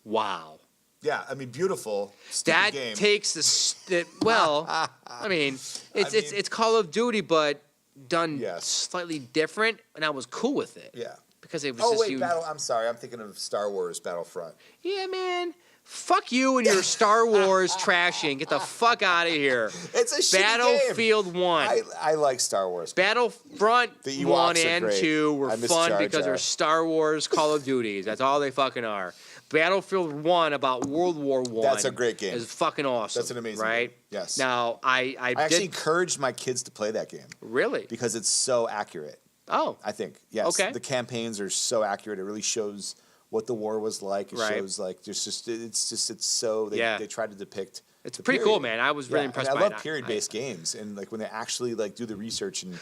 Wow. yeah. I mean, beautiful. Stupid That game. takes I mean, it's Call of Duty, but done slightly different, and I was cool with it. Yeah. Because it was Oh just wait, you. I'm sorry. I'm thinking of Star Wars Battlefront. Yeah, man. Fuck you and your Star Wars trashing. Get the fuck out of here. It's a shitty Battlefield game. 1. I like Star Wars. Battlefront The Ewoks 1 are and great. 2 were I miss fun Jar because Jar. they're Star Wars Call of Duties. That's all they fucking are. Battlefield 1 about World War I. That's a great game. Is fucking awesome. That's an amazing right? game. Yes. Now, I actually encouraged my kids to play that game. Really? Because it's so accurate. Oh. I think. Yes. Okay. The campaigns are so accurate. It really shows what the war was like. It Right. shows like it's so they try to depict. It's the pretty period. cool, man. I was really impressed and by I it. love period-based games, and like when they actually like do the research and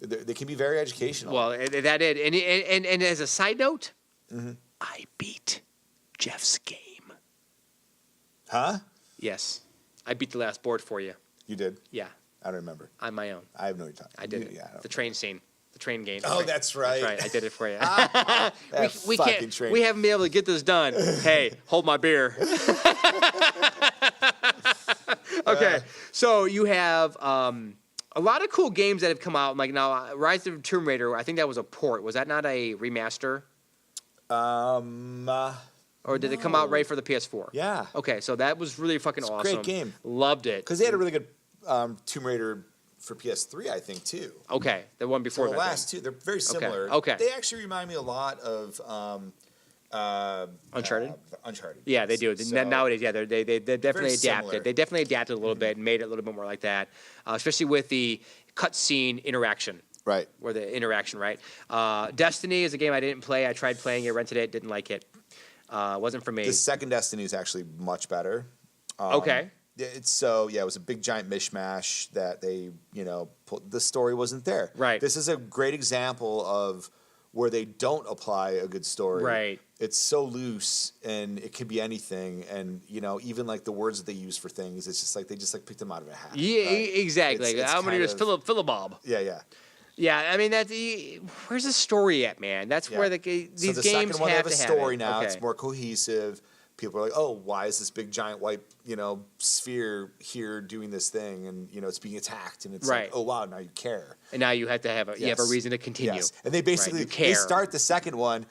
they can be very educational. Well, that did. And as a side note, I beat Jeff's game. Huh? Yes. I beat the last board for you. You did? Yeah. I don't remember. On my own. I have no idea. I did it. Yeah. I don't The train scene. The train game. Oh, that's right. That's right. I did it for you. we fucking can't. train. We haven't been able to get this done. Hey, hold my beer. Okay, so you have a lot of cool games that have come out. Like now, Rise of the Tomb Raider. I think that was a port. Was that not a remaster? Or did it come out right for the PS4? Yeah. Okay, so that was really fucking It's a awesome. great game. Loved it. Because they had a really good Tomb Raider for PS3, I think, too. Okay, the one before So the that. last two, they're very similar. Okay. They actually remind me a lot of Uncharted? Uncharted. Yeah, they do. So- Nowadays, yeah, they definitely similar. adapted. They definitely adapted a little bit and made it a little bit more like that, especially with the cutscene interaction. Right. Or the interaction, right? Destiny is a game I didn't play. I tried playing it, rented it, didn't like it. Wasn't for me. The second Destiny is actually much better. Okay. It was a big giant mishmash that they, the story wasn't there. Right. This is a great example of where they don't apply a good story. Right. It's so loose and it could be anything, and even like the words that they use for things, it's just like they just like picked them out of a hat. Yeah, right? exactly. It's How many kind is of- Philobob? Yeah. Yeah, I mean where's the story at, man? That's where these so the games second one, they have have a to story have it. now. Okay. It's more cohesive. People are like, oh, why is this big giant white, sphere here doing this thing, and it's being attacked, and it's Right. like, oh wow, now you care. And now you have to have you have a Yes. reason to continue. Yes, and they basically Right, you they care. start the second one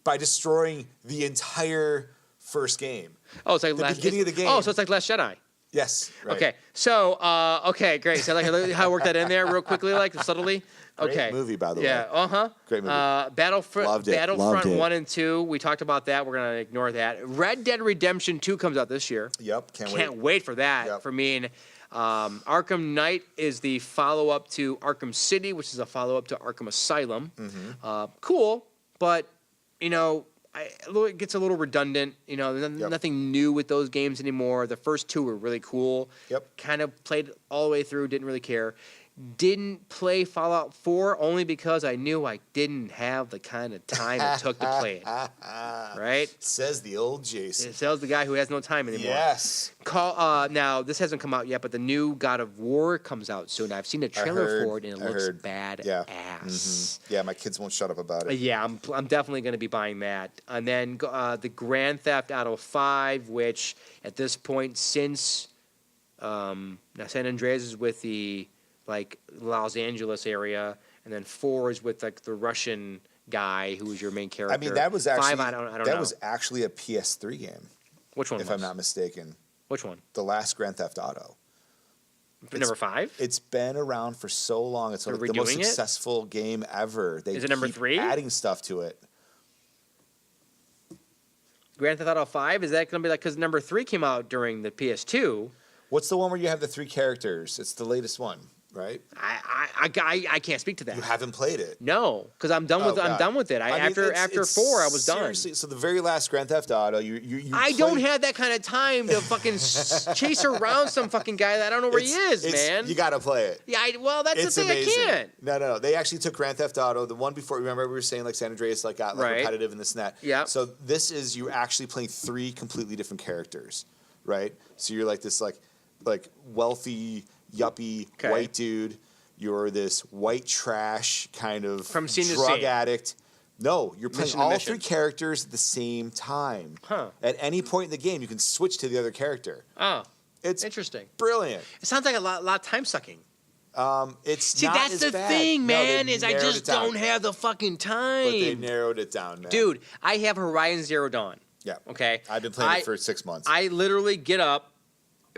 by destroying the entire first game. Oh, it's like the beginning of the game. Oh, so it's like Last Jedi. Yes. Right. Okay. So, okay, great. So, like how I worked that in there real quickly, like subtly. Okay. Great movie, by the way. Yeah. Great movie. Battlefront Loved it. 1 and 2. We talked about that. We're gonna ignore that. Red Dead Redemption 2 comes out this year. Yep. Can't wait for that. Yep. For me, and Arkham Knight is the follow-up to Arkham City, which is a follow-up to Arkham Asylum. Cool, but it gets a little redundant. Nothing new with those games anymore. The first two were really cool. Yep. Kind of played all the way through. Didn't really care. Didn't play Fallout 4 only because I knew I didn't have the kind of time it took to play it. Right? Says the old Jason. It tells the guy who has no time anymore. Yes. Now, this hasn't come out yet, but the new God of War comes out soon. I've seen a trailer for it, and it looks bad ass. Yeah, my kids won't shut up about it. Yeah, I'm definitely going to be buying that. And then the Grand Theft Auto 5, which at this point, since now San Andreas is with the Los Angeles area, and then 4 is with the Russian guy who was your main character. I mean, that was actually 5, I don't know. That was actually a PS3 game. Which one? If I'm not mistaken. Which one? The last Grand Theft Auto. Number 5? It's been around for so long. It's like the most successful game ever. Is it number 3? Adding stuff to it. Grand Theft Auto 5? Is that going to be because number 3 came out during the PS2? What's the one where you have the 3 characters? It's the latest one, right? I can't speak to that. You haven't played it? No, because I'm done with I'm done with it. After 4, I was done. So the very last Grand Theft Auto, I don't have that kind of time to fucking chase around some fucking guy that I don't know where he is, man. You got to play it. Yeah, that's the thing. Amazing. I can't. No. They actually took Grand Theft Auto, the one before. Remember we were saying San Andreas got repetitive and this and that. Yeah. So this is you actually playing 3 completely different characters, right? So you're this wealthy yuppie white dude. You're this white trash kind of from scene drug to addict. No, you're playing mission all 3 characters at the same time. Huh. At any point in the game, you can switch to the other character. Oh, it's interesting. Brilliant. It sounds like a lot of time sucking. It's See, not that's as the bad. thing, man. No, Is I just don't have the fucking time. But they narrowed it down, man. Dude, I have Horizon Zero Dawn. Yeah. Okay. I've been playing it for 6 months. I literally get up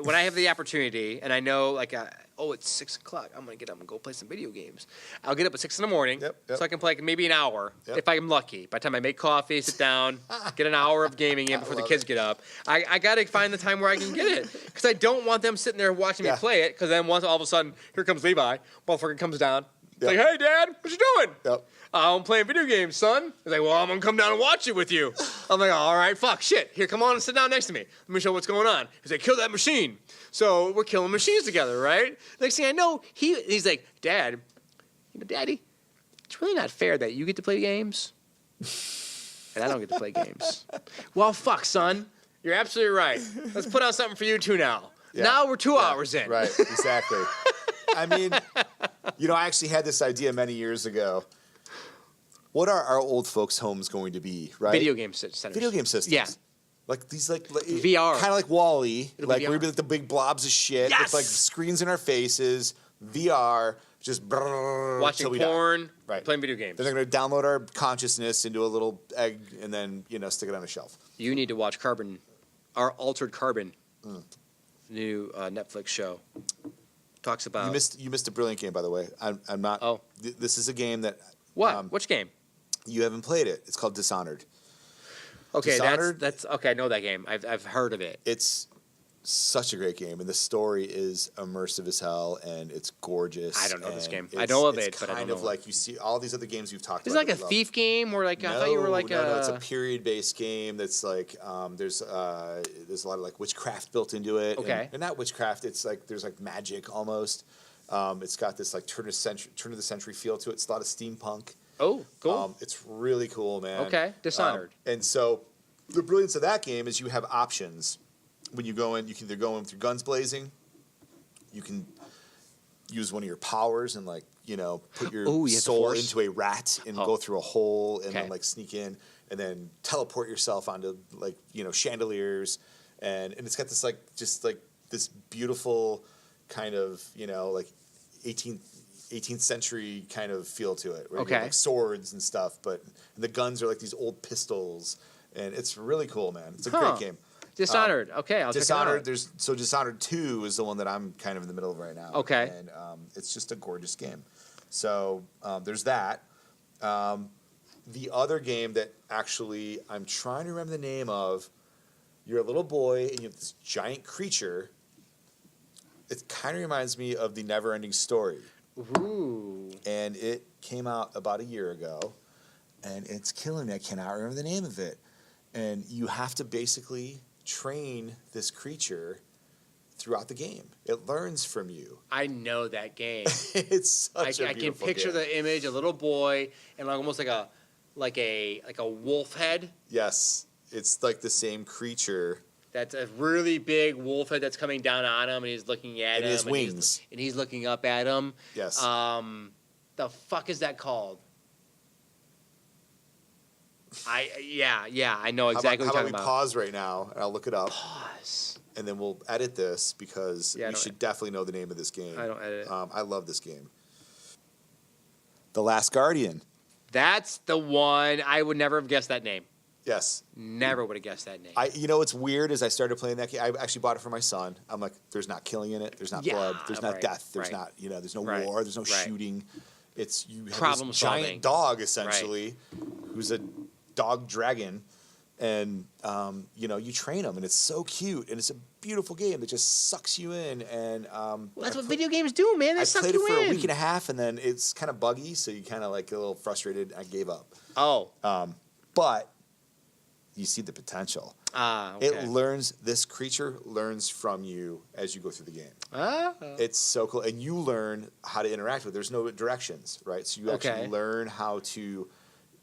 when I have the opportunity, and I know it's 6 o'clock. I'm gonna get up and go play some video games. I'll get up at 6 in the morning, so I can play maybe an hour if I'm lucky. By the time I make coffee, sit down, get an hour of gaming in before the kids get up. I gotta find the time where I can get it because I don't want them sitting there watching me play it. Because then once all of a sudden, here comes Levi, motherfucker comes down. He's like, hey, Dad, what you doing? Yep. I'm playing video games, son. He's like, well, I'm going to come down and watch it with you. I'm like, all right, fuck, shit. Here, come on and sit down next to me. Let me show you what's going on. He's like, kill that machine. So we're killing machines together, right? Next thing I know, he's like, Dad, Daddy, it's really not fair that you get to play games and I don't get to play games. Well, fuck, son. You're absolutely right. Let's put on something for you two now. Yeah. Now we're 2 hours in. Right, exactly. I mean, I actually had this idea many years ago. What are our old folks' homes going to be, right? Video game centers. Video game systems. Yeah. These VR. Kind of like WALL-E. It'll be we'd be the big blobs of shit. Yes! With screens in our faces. VR. Just watching porn. Right. Playing video games. Then they're going to download our consciousness into a little egg and then, stick it on a shelf. You need to watch our Altered Carbon. New Netflix show. Talks about you missed a brilliant game, by the way. I'm not. Oh, this is a game that. What? Which game? You haven't played it. It's called Dishonored. Okay, Dishonored, that's okay. I know that game. I've heard of it. It's such a great game, and the story is immersive as hell, and it's gorgeous. I don't know this game. I know of it, but I don't know. It's kind of like you see all these other games you've talked about. Is it like a thief game, or I thought you were like No, it's a period-based game that's there's a lot of witchcraft built into it. Okay. And not witchcraft. It's there's magic almost. It's got this turn of the century feel to it. It's a lot of steampunk. Oh, cool. It's really cool, man. Okay, Dishonored. And so the brilliance of that game is you have options. When you go in, you can either go in with your guns blazing. You can use one of your powers and put your soul into a rat and go through a hole and then sneak in and then teleport yourself onto chandeliers and it's got this this beautiful kind of 18th century kind of feel to it. Where you have, swords and stuff, but the guns are these old pistols and it's really cool, man. It's a great game. Dishonored. Okay, I'll Dishonored. check it out. Dishonored 2 is the one that I'm kind of in the middle of right now. Okay. And it's just a gorgeous game. So there's that. The other game that actually I'm trying to remember the name of. You're a little boy and you have this giant creature. It kind of reminds me of the Never-Ending Story. Ooh. And it came out about a year ago, and it's killing me. I cannot remember the name of it. And you have to basically train this creature throughout the game. It learns from you. I know that game. It's such a I beautiful can picture game. the image, a little boy, and like almost like a wolf head. Yes, it's like the same creature. That's a really big wolf head that's coming down on him, and he's looking at him. And his wings. And he's looking up at him. Yes. The fuck is that called? I know exactly How what you're about talking we about. pause right now, and I'll look it up. Pause. And then we'll edit this because Yeah, I we don't- should definitely know the name of this game. I don't edit it. I love this game. The Last Guardian. That's the one. I would never have guessed that name. Yes. Never would have guessed that name. What's weird is I started playing that game. I actually bought it for my son. I'm like, there's not killing in it. There's not Yeah, blood. There's not right, death. There's right. not, there's no Right, war. There's no right. shooting. It's you have Problem this solving. giant dog essentially, who's a dog dragon, and you train him, and it's so cute, and it's a beautiful game that just sucks you in. And Well, that's what video games do, man. They I suck played you it for in. a week and a half, and then it's kind of buggy, so you kind of like get a little frustrated. I gave up. Oh. But you see the potential. Okay. This creature learns from you as you go through the game. Ah. It's so cool. And you learn how to interact with it. There's no directions, right? So you actually Okay. learn how to,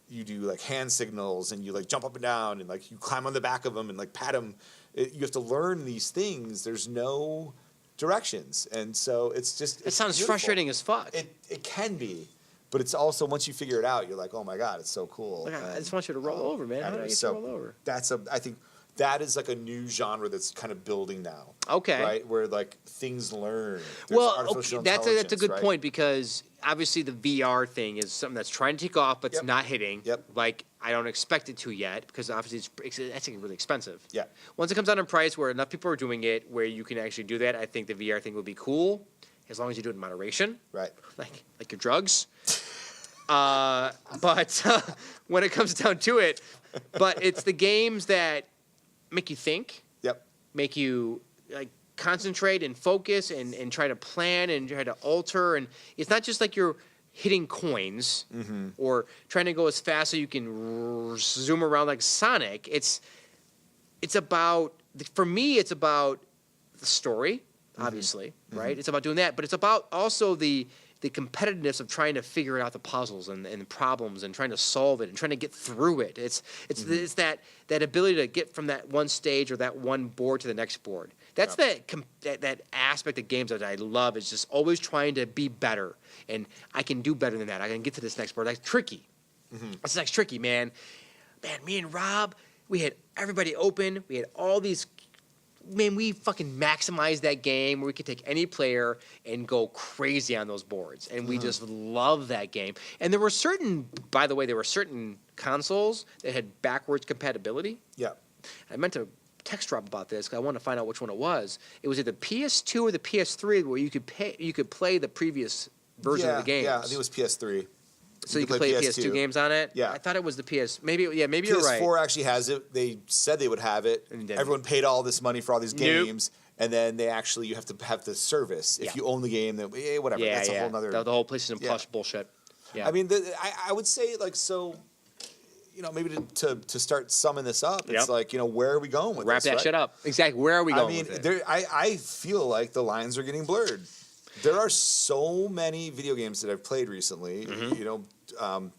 you do like hand signals, and you like jump up and down, and like you climb on the back of them and like pat them. You have to learn these things. There's no directions. And so it's just, That it's sounds beautiful. frustrating as fuck. It can be. But it's also, once you figure it out, you're like, oh my God, it's so cool. Look, I And, just want you to roll over, man. I How don't do I know, get so you to roll over? I think that is like a new genre that's kind of building now. Okay. Right? Where like things learn. There's Well, artificial that's a intelligence, good right? point, because obviously the VR thing is something that's trying to take off, but it's Yep. not hitting. Yep. Like, I don't expect it to yet, because obviously it's actually really expensive. Yeah. Once it comes down in price where enough people are doing it, where you can actually do that, I think the VR thing will be cool, as long as you do it in moderation, Right. like your drugs. But when it comes down to it, but it's the games that make you think, Yep. make you like concentrate and focus and try to plan and try to alter. And it's not just like you're hitting coins or trying to go as fast so you can zoom around like Sonic. It's about, for me, it's about the story, obviously, right? It's about doing that, but it's about also the competitiveness of trying to figure out the puzzles and the problems and trying to solve it and trying to get through it. It's that ability to get from that one stage or that one board to the next board. That's that aspect of games that I love, is just always trying to be better. And I can do better than that. I can get to this next board. That's tricky. That's next tricky, man. Man, me and Rob, we had everybody open. We had all these. Man, we fucking maximized that game where we could take any player and go crazy on those boards. And we just love that game. And there were certain consoles that had backwards compatibility. Yeah. I meant to text Rob about this because I wanted to find out which one it was. It was either PS2 or the PS3 where you could play the previous version of the games. Yeah, I think it was PS3. So you could play PS2 games on it? Yeah. I thought it was the PS. Maybe you're right. PS4 actually has it. They said they would have it. And then- Everyone paid all this money for all these Nope. games, and then you have to have the service. If Yeah. you own the game, then whatever. Yeah, That's a whole nother. The whole PlayStation Yeah. Plus bullshit. Yeah. I mean, I would say like so. Maybe to start summing this up, it's Yep. like where are we going with Wrap this? that right? shit up. Exactly. Where are we going I mean, with it? I feel like the lines are getting blurred. There are so many video games that I've played recently.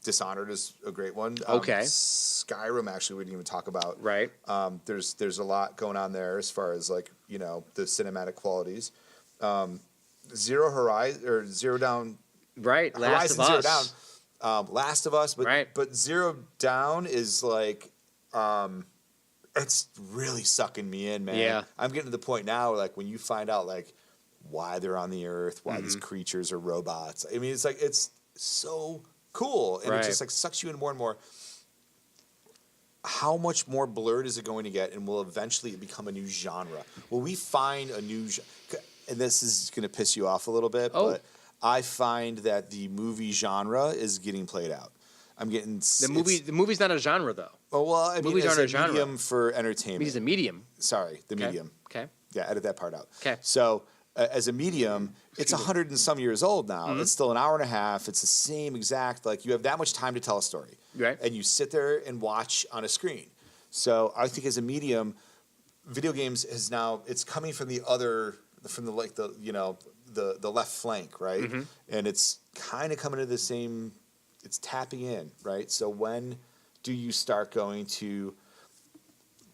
Dishonored is a great one. Okay. Skyrim, actually, we didn't even talk about. Right. There's a lot going on there as far as like the cinematic qualities. Zero Down. Right. Last Horizon of Zero Us. Down. Last of Us, but Right. but Zero Down is like, it's really sucking me in, man. Yeah. I'm getting to the point now, like when you find out like why they're on the Earth, why these creatures are robots. I mean, it's so cool, and it Right. just like sucks you in more and more. how much more blurred is it going to get, and will eventually it become a new genre? Will we find a new and this is going to piss you off a little bit, but I find that the movie genre is getting played out. I'm getting the movie's not a genre though. Oh well, I mean, movies aren't a genre. Medium for entertainment. Movies a medium. Sorry, the medium. Okay. Yeah, edit that part out. Okay. So as a medium, it's 100 and some years old now. It's still an hour and a half. It's the same exact, like you have that much time to tell a story. Right. And you sit there and watch on a screen. So I think as a medium, video games is now, it's coming from the left flank, right? Mm-hmm. And it's kind of coming to the same, it's tapping in, right? So when do you start going to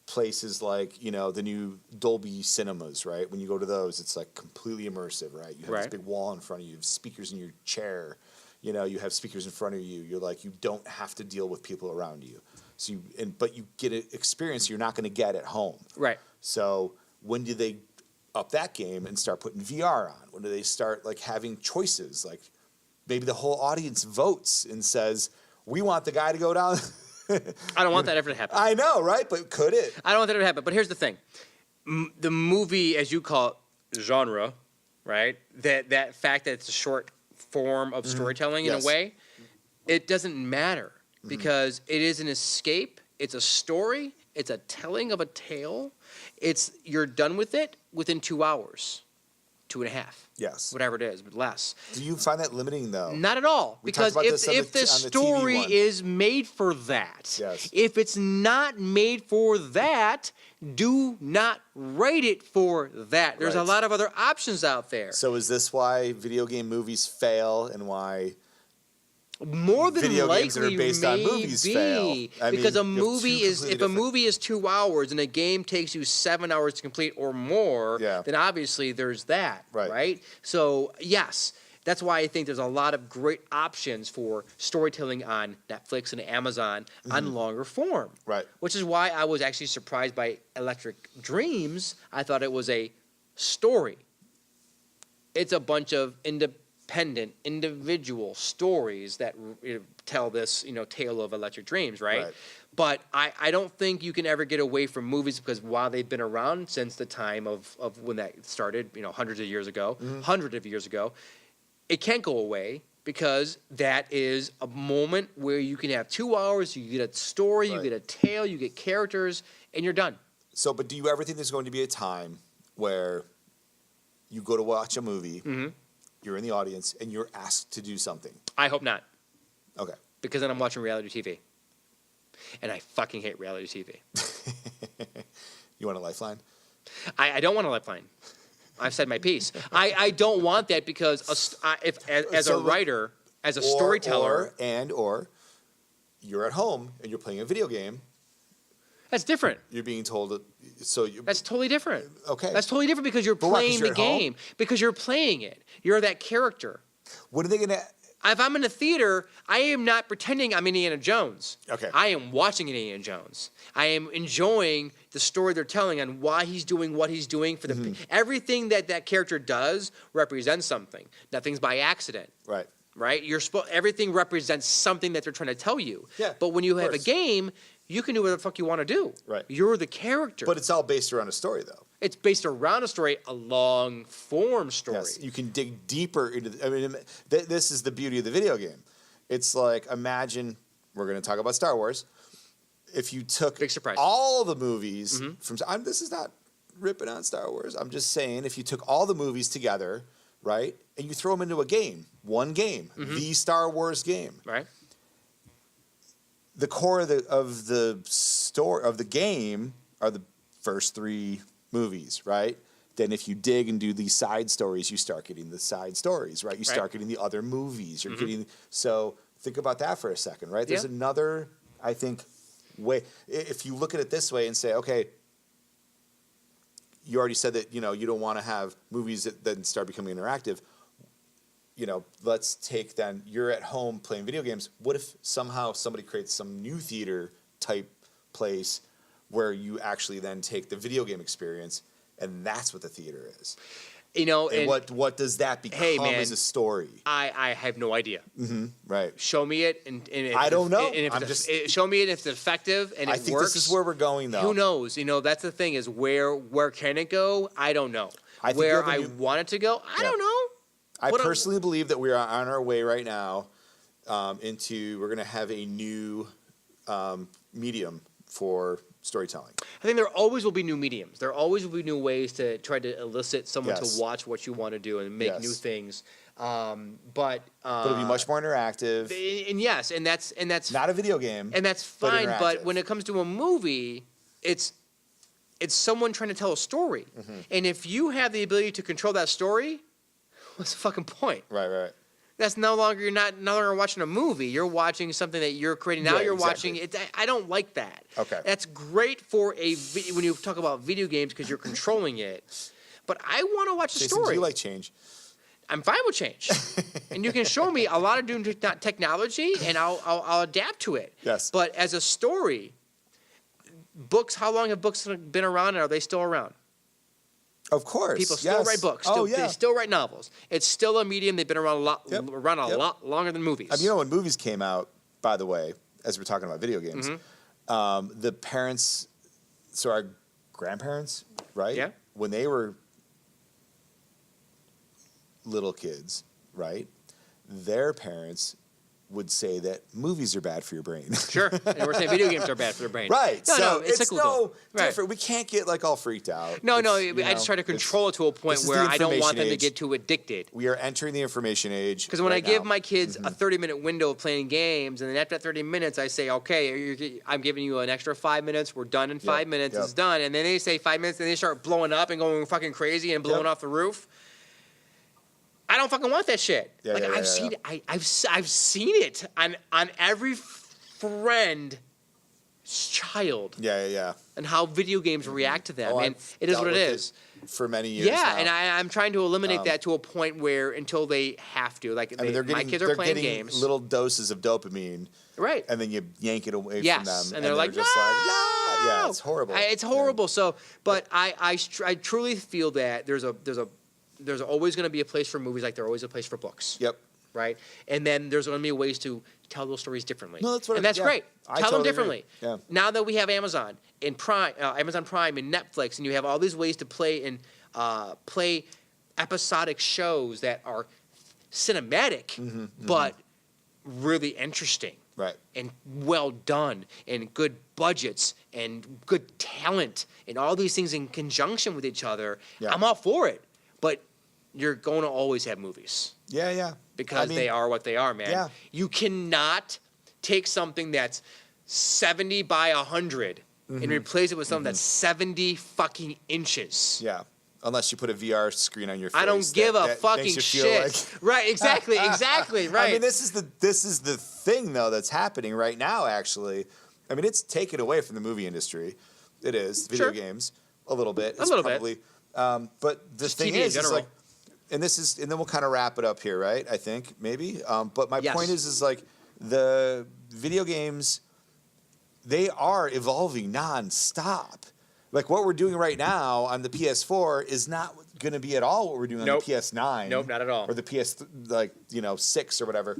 places like, the new Dolby cinemas, right? When you go to those, it's like completely immersive, right? You have this big wall in front of you, you have speakers in your chair, you have speakers in front of you. You're like, you don't have to deal with people around you. So but you get an experience you're not going to get at home. Right. So when do they up that game and start putting VR on? When do they start like having choices? Like maybe the whole audience votes and says, we want the guy to go down. I don't want that ever to happen. I know, right? But could it? I don't want that ever to happen. But here's the thing. The movie, as you call it, genre, right? That fact that it's a short form of storytelling in a way, it doesn't matter because it is an escape. It's a story. It's a telling of a tale. You're done with it within 2 hours, 2.5. Yes. Whatever it is, but less. Do you find that limiting, though? Not at all. Because if the story is made for that, if it's not made for that, do not rate it for that. There's a lot of other options out there. So is this why video game movies fail and why more than video likely games that are based on movies fail? Because a movie is 2 hours and a game takes you 7 hours to complete or more, then obviously there's that, right? So yes, that's why I think there's a lot of great options for storytelling on Netflix and Amazon on longer form. Right. Which is why I was actually surprised by Electric Dreams. I thought it was a story. It's a bunch of independent, individual stories that tell this, tale of Electric Dreams, right? But I don't think you can ever get away from movies because while they've been around since the time of when that started, hundreds of years ago, it can't go away because that is a moment where you can have 2 hours, you get a story, you get a tale, you get characters, and you're done. So, but do you ever think there's going to be a time where you go to watch a movie, you're in the audience, and you're asked to do something? I hope not. Okay. Because then I'm watching reality TV. And I fucking hate reality TV. You want a lifeline? I don't want a lifeline. I've said my piece. I don't want that because as a writer, as a storyteller. Or you're at home and you're playing a video game. That's different. You're being told that's totally different. Okay. That's totally different because you're playing the game. Because you're playing it. You're that character. What are they going to... If I'm in a theater, I am not pretending I'm Indiana Jones. Okay. I am watching Indiana Jones. I am enjoying the story they're telling on why he's doing what he's doing. For everything that character does represents something. Nothing's by accident. Right. Right? Everything represents something that they're trying to tell you. Yeah. But when you have a game, you can do whatever the fuck you want to do. Right. You're the character. But it's all based around a story, though. It's based around a story, a long-form story. Yes, you can dig deeper into... this is the beauty of the video game. It's like, imagine... We're going to talk about Star Wars. If you took all the movies from... this is not ripping on Star Wars. I'm just saying, if you took all the movies together, right, and you throw them into a game, one game, the Star Wars game. Right. The core of the story of the game are the first 3 movies, right? Then if you dig and do these side stories, you start getting the side stories, right? You start getting the other movies. You're getting... So think about that for a second, right? There's another, I think, way... If you look at it this way and say, okay, you already said that, you don't want to have movies that then start becoming interactive. Let's take then, you're at home playing video games. What if somehow somebody creates some new theater type place where you actually then take the video game experience and that's what the theater is? And what does that become as a story? I have no idea. Right. Show me it, and if I don't know. Show me it if it's effective and it works. I think this is where we're going, though. Who knows? That's the thing is where can it go? I don't know. Where I want it to go, I don't know. I personally believe that we are on our way right now we're going to have a new medium for storytelling. I think there always will be new mediums. There always will be new ways to try to elicit someone to watch what you want to do and make new things. But it'll be much more interactive. And that's not a video game. And that's fine. But when it comes to a movie, it's someone trying to tell a story. And if you have the ability to control that story, what's the fucking point? Right. That's no longer no longer watching a movie. You're watching something that you're creating. Now you're watching it. I don't like that. Okay. That's great for when you talk about video games because you're controlling it. But I want to watch the story. Do you like change? I'm fine with change, and you can show me a lot of new technology, and I'll adapt to it. Yes. But as a story, books. How long have books been around, and are they still around? Of course. People still write books. They still write novels. It's still a medium. They've been around a lot longer than movies. When movies came out, by the way, as we're talking about video games, the parents, so our grandparents, right? Yeah. When they were little kids, right? Their parents would say that movies are bad for your brain. Sure. And we're saying video games are bad for the brain. Right. No, it's cyclical. Different. Right. We can't get all freaked out. No. I just try to control it to a point where I don't want them to get too addicted. We are entering the information age. Because when I give my kids a 30-minute window of playing games, and then after that 30 minutes, I say, okay, I'm giving you an extra 5 minutes. We're done in 5 minutes. It's done. And then they say 5 minutes, and they start blowing up and going fucking crazy and blowing off the roof. I don't fucking want that shit. I've seen it on every friend's child. Yeah. And how video games react to them. And it is what it is. For many years now. And I'm trying to eliminate that to a point where until they have to. My kids are playing games. Little doses of dopamine. Right. And then you yank it away from them. And they're like, just no! Yeah, it's horrible. It's horrible. So, but I truly feel that there's always going to be a place for movies like there's always a place for books. Yep. Right? And then there's going to be ways to tell those stories differently. No, that's great. Tell them differently. Agree. Yeah. Now that we have Amazon and Amazon Prime and Netflix, and you have all these ways to play episodic shows that are cinematic, but really interesting. Right. And well done, and good budgets, and good talent, and all these things in conjunction with each other. Yeah. I'm all for it. But you're going to always have movies. Yeah. Because they are what they are, man. Yeah. You cannot take something that's 70 by 100 and replace it with something that's 70 fucking inches. Yeah. Unless you put a VR screen on your face. I don't give a fucking shit. Right, exactly, right. This is the thing though that's happening right now actually. It's taken away from the movie industry. It is. Video games a little bit. Bit. But the thing is and then we'll kind of wrap it up here, right? I think maybe. But my point is the video games, they are evolving nonstop. Like what we're doing right now on the PS4 is not going to be at all what we're doing on the PS9. Nope, not at all. Or the PS 6 or whatever.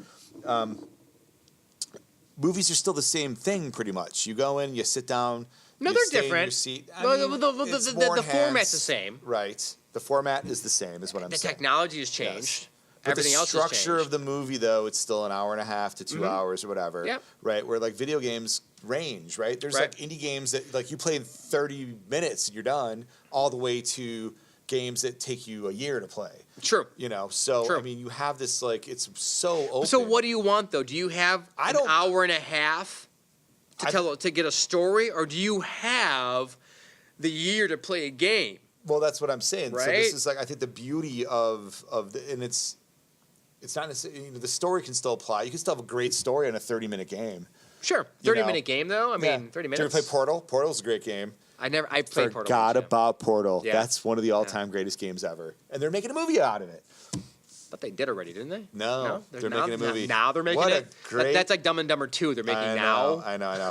Movies are still the same thing pretty much. You go in, you sit down. No, they're different. The format's the same. Right. The format is the same, is what I'm saying. The technology has changed. Yes. Everything else has changed. The structure of the movie, though, it's still an hour and a half to 2 hours or whatever. Yep. Right? Where video games range, right? There's indie games that you play in 30 minutes and you're done, all the way to games that take you a year to play. True. So True. you have this it's so open. So what do you want though? Do you have an hour and a half to get a story, or do you have the year to play a game? Well, that's what I'm saying. Right? So this is I think the beauty of and it's not necessarily, the story can still apply. You can still have a great story on a 30-minute game. Sure. 30-minute game though. 30 minutes. Did you ever play Portal? Portal's a great game. I played Portal. Forgot about Portal. Yeah. That's one of the all-time greatest games ever. And they're making a movie out of it. But they did already, didn't they? No, they're making a movie. Now they're making it. That's like Dumb and Dumber 2. They're making now. I know.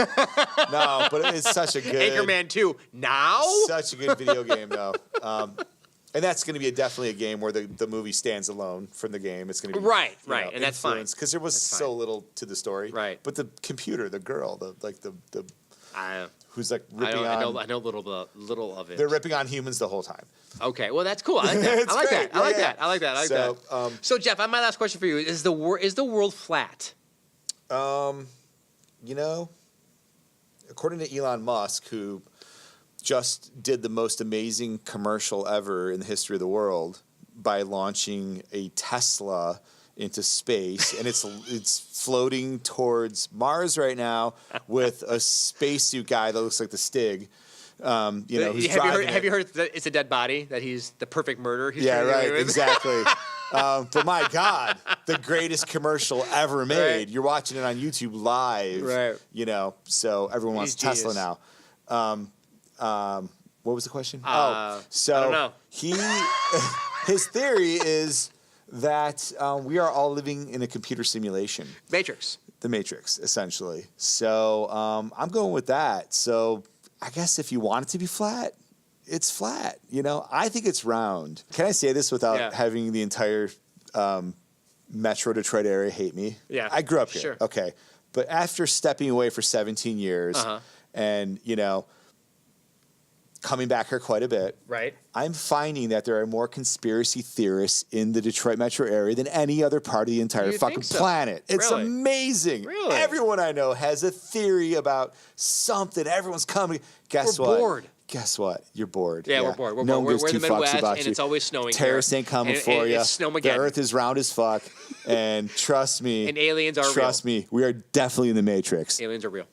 No, but it's such a good... Anchorman 2. Now? Such a good video game, though. And that's going to be definitely a game where the movie stands alone from the game. It's going to be right, and that's fine because there was so little to the story. Right. But the computer, the girl, the who's like ripping on. I know little of it. They're ripping on humans the whole time. Okay, well that's cool. I like that. I like great. that. I like that. I like that. I like that. So Jeff, my last question for you is the world flat? You know, according to Elon Musk, who just did the most amazing commercial ever in the history of the world by launching a Tesla into space, and it's floating towards Mars right now with a spacesuit guy that looks like the Stig. Who's have you heard that it's a dead body, that he's the perfect murderer? Exactly. But my God, the greatest commercial ever made. Right. You're watching it on YouTube live. Right. So everyone wants Tesla now. What was the question? So I don't know. His theory is that we are all living in a computer simulation. Matrix. The Matrix, essentially. So I'm going with that. So I guess if you want it to be flat, it's flat. I think it's round. Can I say this without having the entire Metro Detroit area hate me? Yeah. I grew up here. Sure. Okay. But after stepping away for 17 years and, coming back here quite a bit, right? I'm finding that there are more conspiracy theorists in the Detroit metro area than any other part of the entire fucking planet. It's really? Amazing. Really? Everyone I know has a theory about something. Everyone's coming. Guess what? We're bored. Guess what? You're bored. Yeah, we're bored. We're no bored. We're in two the fucks Midwest, about and you. it's always snowing. Terrorists ain't coming for you. It's Snowmageddon. The Earth is round as fuck, and trust me. And aliens are real. Trust me, we are definitely in the Matrix. Aliens are real.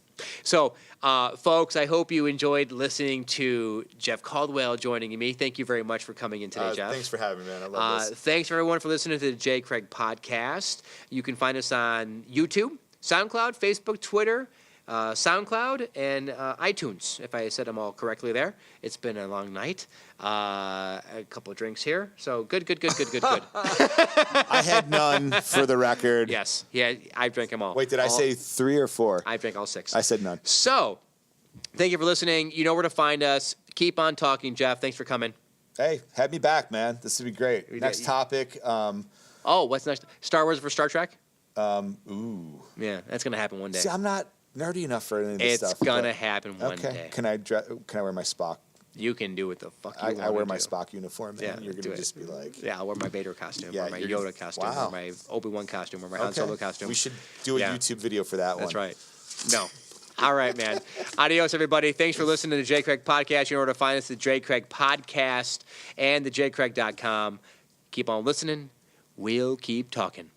So, folks, I hope you enjoyed listening to Jeff Caldwell joining me. Thank you very much for coming in today, Jeff. Thanks for having me, man. I love this. Thanks, everyone, for listening to the Jay Craig podcast. You can find us on YouTube, SoundCloud, Facebook, Twitter, SoundCloud, and iTunes, if I said them all correctly there. It's been a long night. A couple of drinks here. So good. I had none for the record. Yes. Yeah, I drank them all. Wait, did I say 3 or 4? I drank all 6. I said none. So, thank you for listening. You know where to find us. Keep on talking, Jeff. Thanks for coming. Hey, have me back, man. This would be great. Next topic. What's next? Star Wars for Star Trek? Ooh. Yeah, that's going to happen one day. See, I'm not nerdy enough for any of this stuff. It's going to happen one day. Can I wear my Spock? You can do what the fuck you want. I wear my Spock uniform, man. Yeah, You're going to just be like... Yeah, I'll wear my Vader costume, yeah, or my Yoda costume, or my Obi-Wan costume, or my Han Solo costume. We should do a YouTube video for that one. That's right. No. All right, man. Adios, everybody. Thanks for listening to the Jay Craig Podcast. You know where to find us, the Jay Craig Podcast and thejaycraig.com. Keep on listening. We'll keep talking.